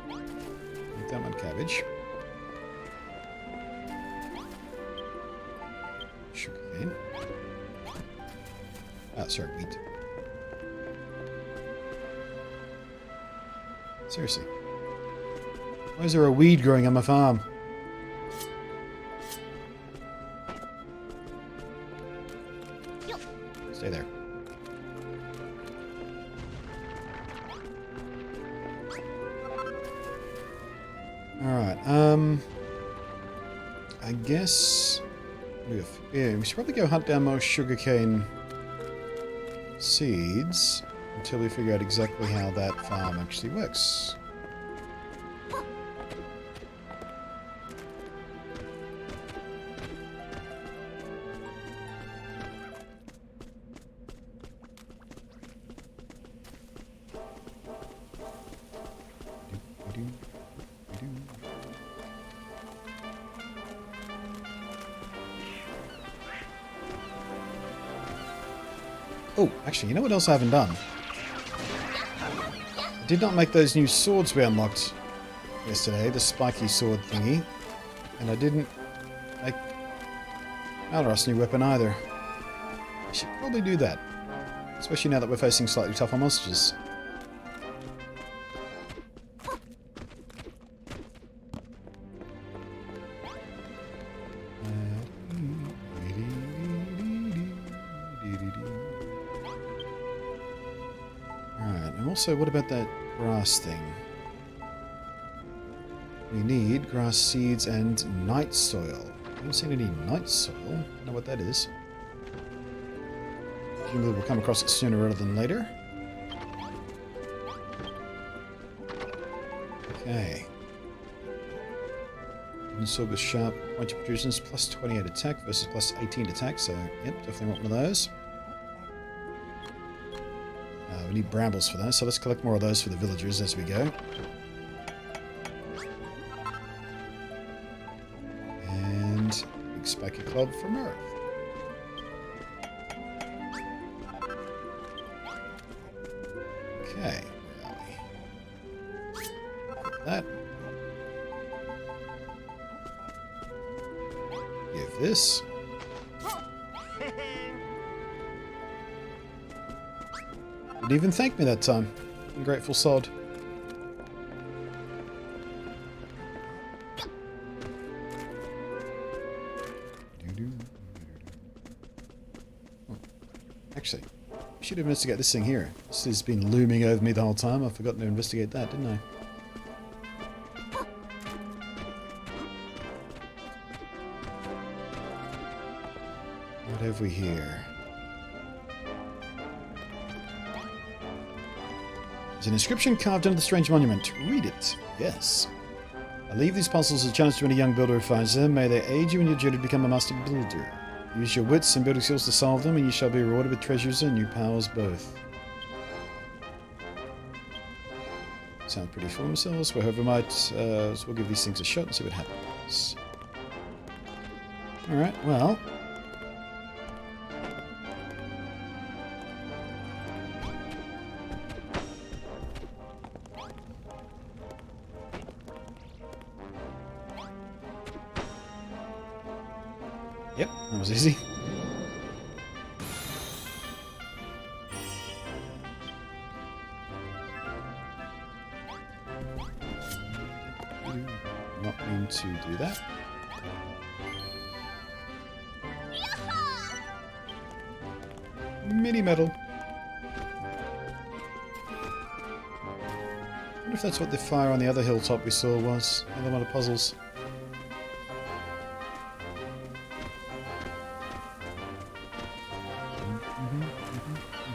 Speaker 1: Make that one cabbage. Sugarcane. Ah, sorry, wheat. Seriously. Why is there a weed growing on my farm? Stay there. Alright, I guess... Yeah, we should probably go hunt down more sugarcane seeds until we figure out exactly how that farm actually works. Oh, actually, you know what else I haven't done? I did not make those new swords we unlocked yesterday, the spiky sword thingy. And I didn't make Malros's new weapon either. I should probably do that. Especially now that we're facing slightly tougher monsters. Alright, and also, what about that grass thing? We need grass seeds and night soil. I haven't seen any night soil. I don't know what that is. Presumably we'll come across it sooner rather than later. Okay. Sword with sharp pointy protrusions, plus 28 attack versus plus 18 attack, so yep, definitely want one of those. We need brambles for that, so let's collect more of those for the villagers as we go. And big spiky club from Earth. Okay, where are we? That. this. Didn't even thank me that time. Ungrateful sod. Oh, actually, I should investigate this thing here. This has been looming over me the whole time. I've forgotten to investigate that, didn't I? What have we here? There's an inscription carved into the strange monument. Read it. Yes. I leave these puzzles as a challenge to any young builder who finds them. May they aid you in your journey to become a master builder. Use your wits and building skills to solve them, and you shall be rewarded with treasures and new powers both. Sound pretty for themselves, but whoever might, so we'll give these things a shot and see what happens. Alright, well. Yep, that was easy. Not mean to do that. Mini medal. I wonder if that's what the fire on the other hilltop we saw was. Another one of the puzzles.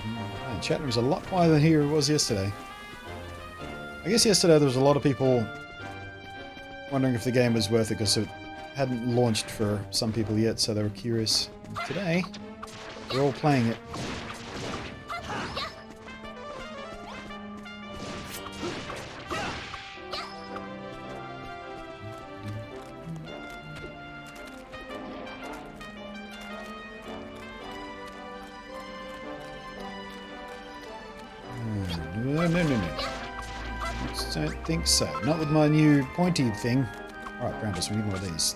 Speaker 1: Man, chat room is a lot quieter than here it was yesterday. I guess yesterday there was a lot of people wondering if the game was worth it because it hadn't launched for some people yet, so they were curious. And today, we're all playing it. No. I don't think so. Not with my new pointy thing. Alright, Brandis, we need more of these.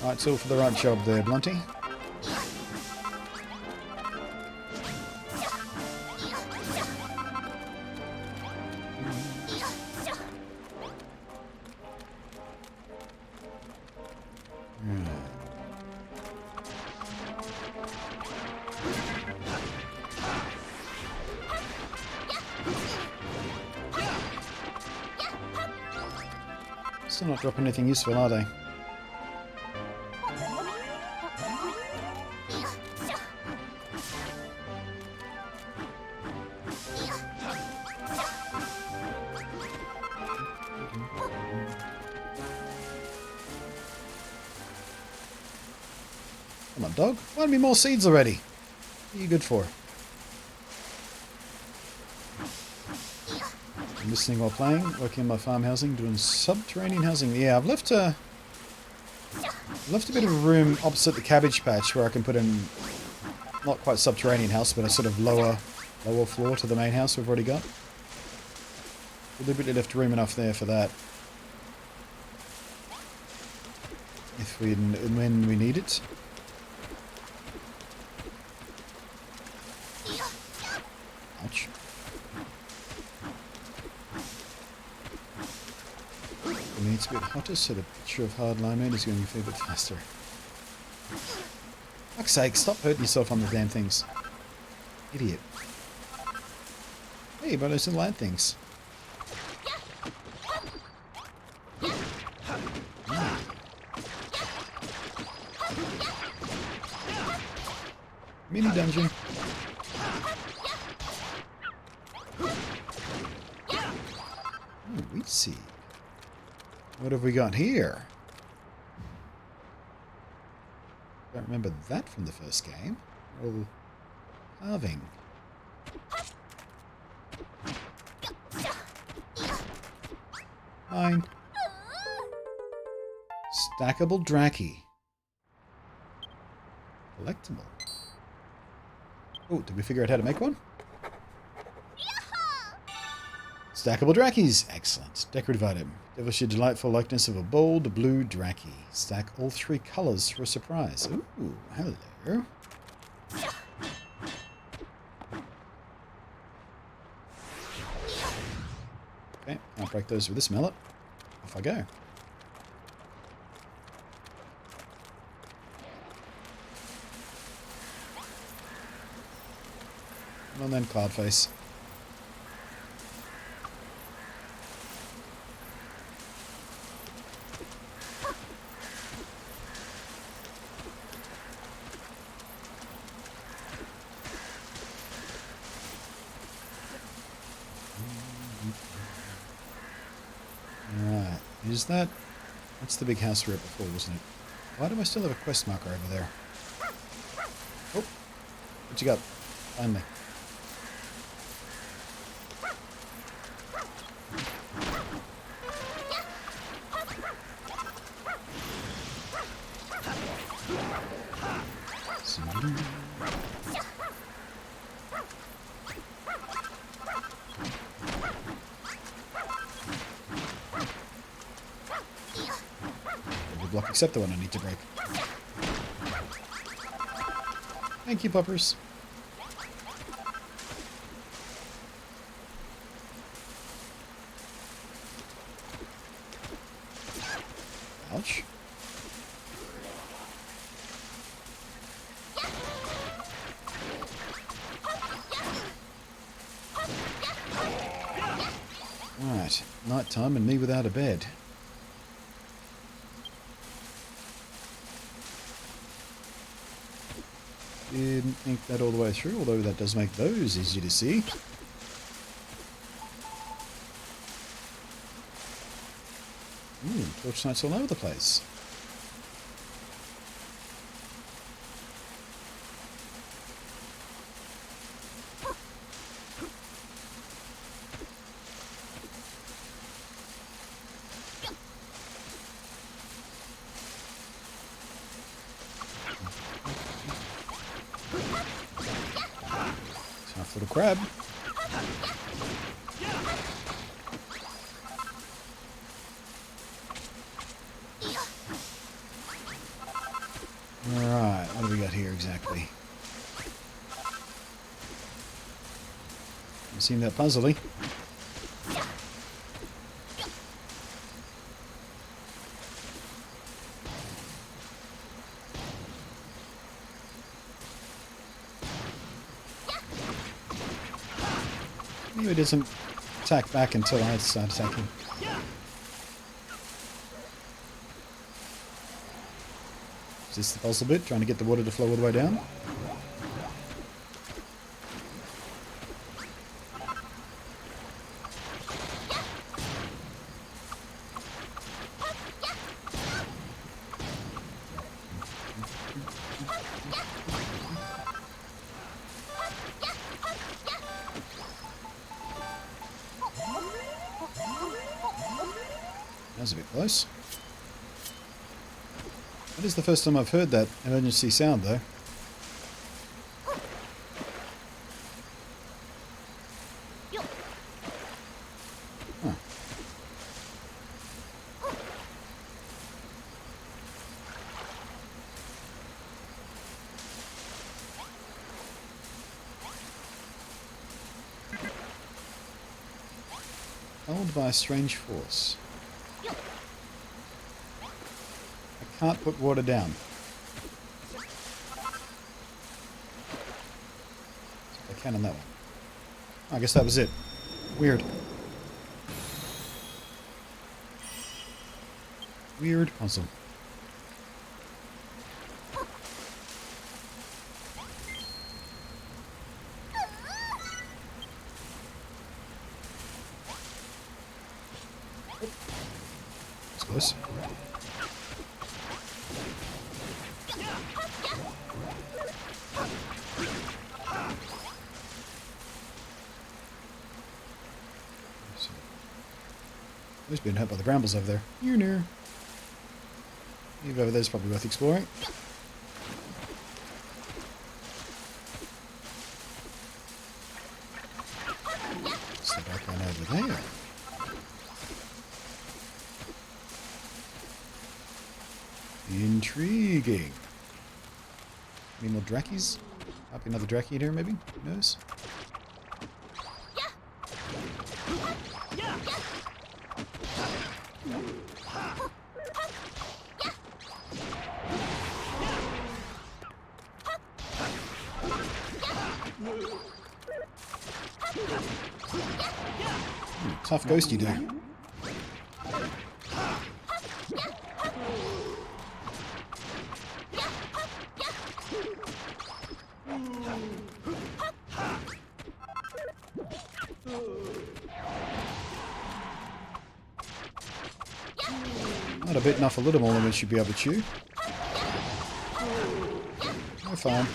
Speaker 1: Alright, it's all for the right job there, Blunty. Still not dropping anything useful, are they? Come on, dog. Find me more seeds already. What are you good for? I'm listening while playing, working on my farm housing, doing subterranean housing. Yeah, I've left a bit of room opposite the cabbage patch where I can put in not quite subterranean house, but a sort of lower floor to the main house we've already got. Deliberately left room enough there for that. If we and when we need it. Ouch. It needs a bit hotter, so the picture of hard limeade is going to be a bit faster. Fuck's sake, stop hurting yourself on the damn things. Idiot. Hey, but there's some land things. Mini dungeon. Oh, wheat seed. What have we got here? Don't remember that from the first game. Oh, carving. Fine. Stackable Draki. Collectible. Oh, did we figure out how to make one? Stackable Drackies. Excellent. Decorative item. Devilish delightful likeness of a bold blue Dracky. Stack all 3 colours for a surprise. Ooh, hello. Okay, can't break those with this mallet. Off I go. Come on then, Cloudface. Alright, is that... That's the big house we were at before, wasn't it? Why do I still have a quest marker over there? Oh, what you got? Finally. Every block except the one I need to break. Thank you, puppers. Ouch. Right, night time and me without a bed. Didn't think that all the way through, although that does make those easy to see. Torch lights all over the place. Tough little crab. Alright, what do we got here exactly? Doesn't seem that puzzly. Maybe it doesn't attack back until I start attacking. Is this the puzzle bit? Trying to get the water to flow all the way down? That was a bit close. That is the first time I've heard that emergency sound, though. Huh. Held by a strange force. Can't put water down. I can on that one. I guess that was it. Weird. Weird puzzle. That's close. Who's being hurt by the brambles over there? You're near. Leave over there's probably worth exploring. So back on over there. Intriguing. Any more Drakkies? Might be another Drakkie here, maybe? Who knows? Tough ghosty dude. Not a bit enough a little more than we should be able to chew. We're fine.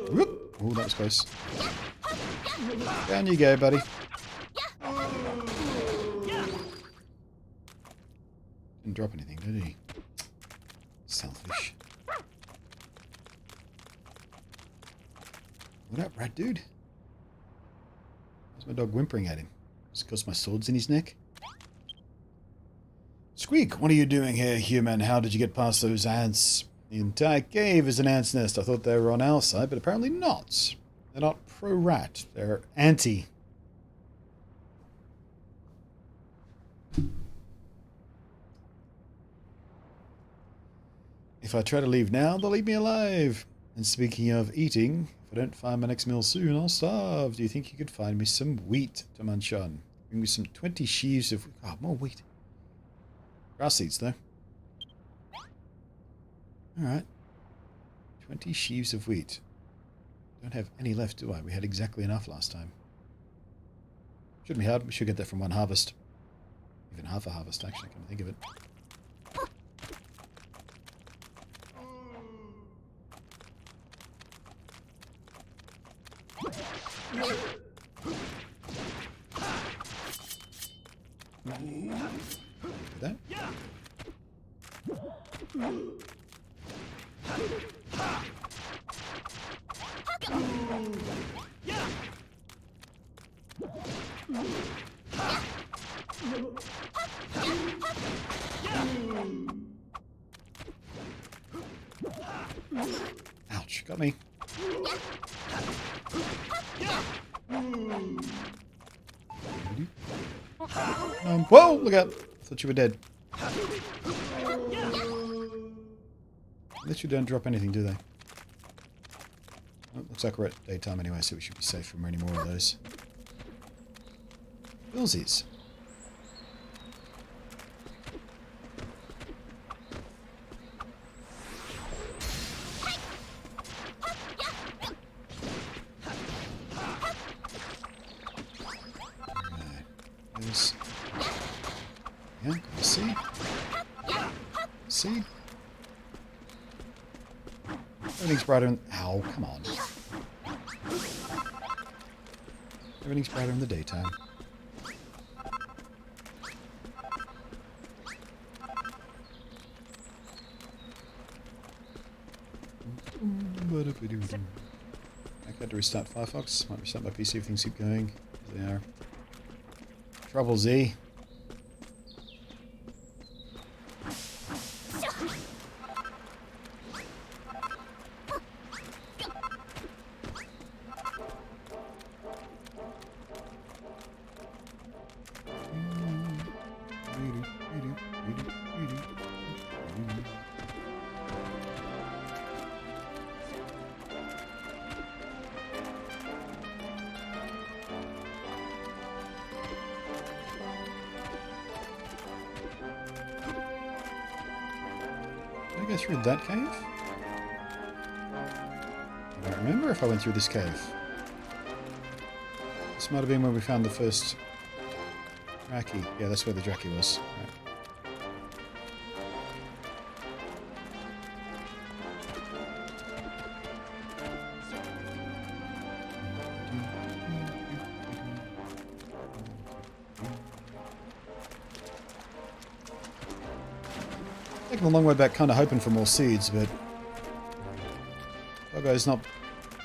Speaker 1: Whoop! Oh, that was close. Down you go, buddy. Didn't drop anything, did he? Selfish. What up, rat dude? Why's my dog whimpering at him? Is it because my sword's in his neck? Squeak, what are you doing here, human? How did you get past those ants? The entire cave is an ant's nest. I thought they were on our side, but apparently not. They're not pro-rat. They're anti. If I try to leave now, they'll eat me alive. And speaking of eating, if I don't find my next meal soon, I'll starve. Do you think you could find me some wheat to munch on? Bring me some 20 sheaves of... Oh, more wheat. Grass seeds, though. Alright. 20 sheaves of wheat. Don't have any left, do I? We had exactly enough last time. Shouldn't be hard. We should get that from one harvest. Even half a harvest, actually, come to think of it. That? Ouch, got me. Whoa, look out. Thought you were dead. Literally don't drop anything, do they? Well, looks like we're at daytime anyway, so we should be safe from any more of those. Billsies. Yeah, see? See? Everything's brighter in... Ow, come on. Everything's brighter in the daytime. I got to restart Firefox. Might restart my PC if things keep going. As they are. Trouble Z. Did I go through that cave? I don't remember if I went through this cave. This might have been where we found the first Draki. Yeah, that's where the Draki was. Right. Taking a long way back, kind of hoping for more seeds, but that guy's not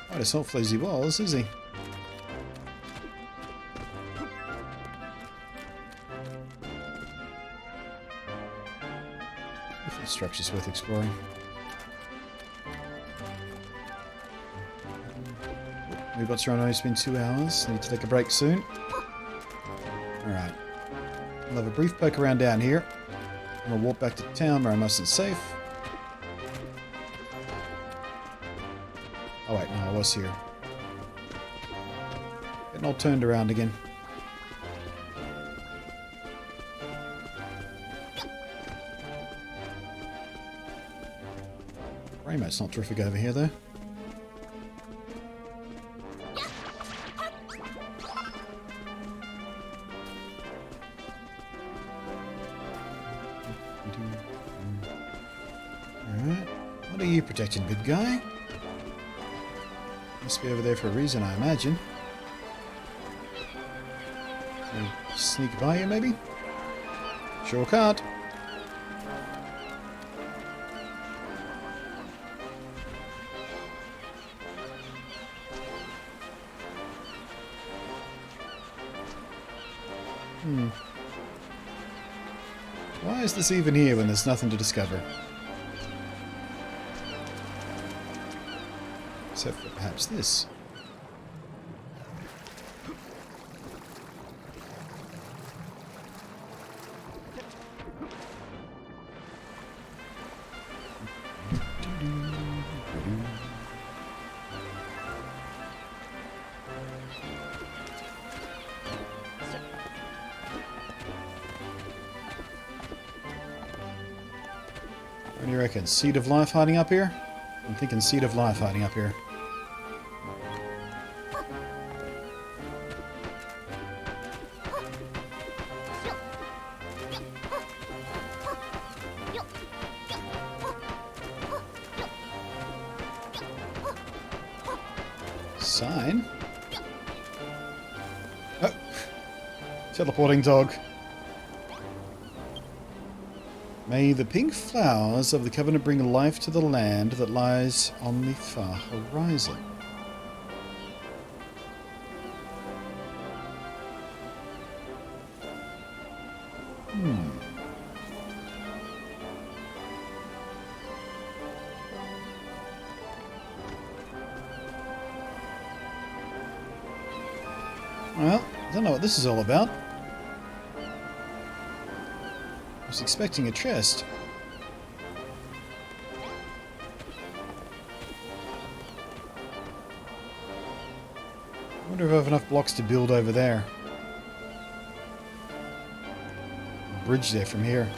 Speaker 1: quite as helpful as he was, is he? Different structures worth exploring. Moobot's run, it's been 2 hours. Need to take a break soon. Alright. I'll have a brief poke around down here. I'm gonna walk back to town where I'm nice and safe. Oh wait, no, I was here. Getting all turned around again. Rainbows not terrific over here though. Alright. What are you protecting, big guy? Must be over there for a reason, I imagine. Can I sneak by you, maybe? Sure can't. Why is this even here when there's nothing to discover? Except for perhaps this. What do you reckon? Seed of life hiding up here? I'm thinking seed of life hiding up here. Sign? Oh! Teleporting dog. May the pink flowers of the covenant bring life to the land that lies on the far horizon. Well, I don't know what this is all about. I was expecting a chest. I wonder if I have enough blocks to build over there. A bridge there from here.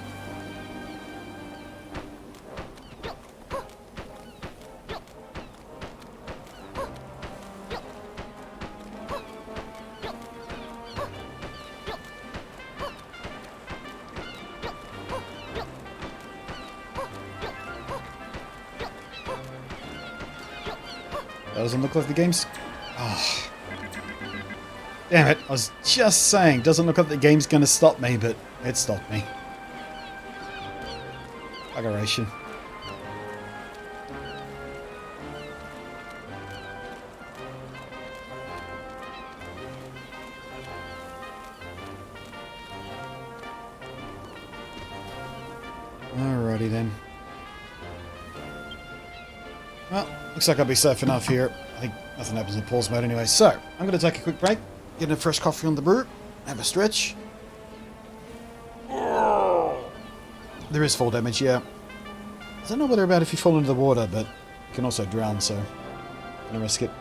Speaker 1: Doesn't look like the game's... Oh. Damn it, I was just saying, doesn't look like the game's gonna stop me, but it stopped me. Buggeration. Alrighty then. Well, looks like I'll be safe enough here. I think nothing happens in pause mode anyway. So, I'm going to take a quick break, get a fresh coffee on the brew, have a stretch. There is fall damage, yeah. I don't know whether about if you fall into the water, but you can also drown, so I'm going to risk it.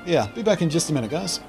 Speaker 1: Yeah, be back in just a minute, guys.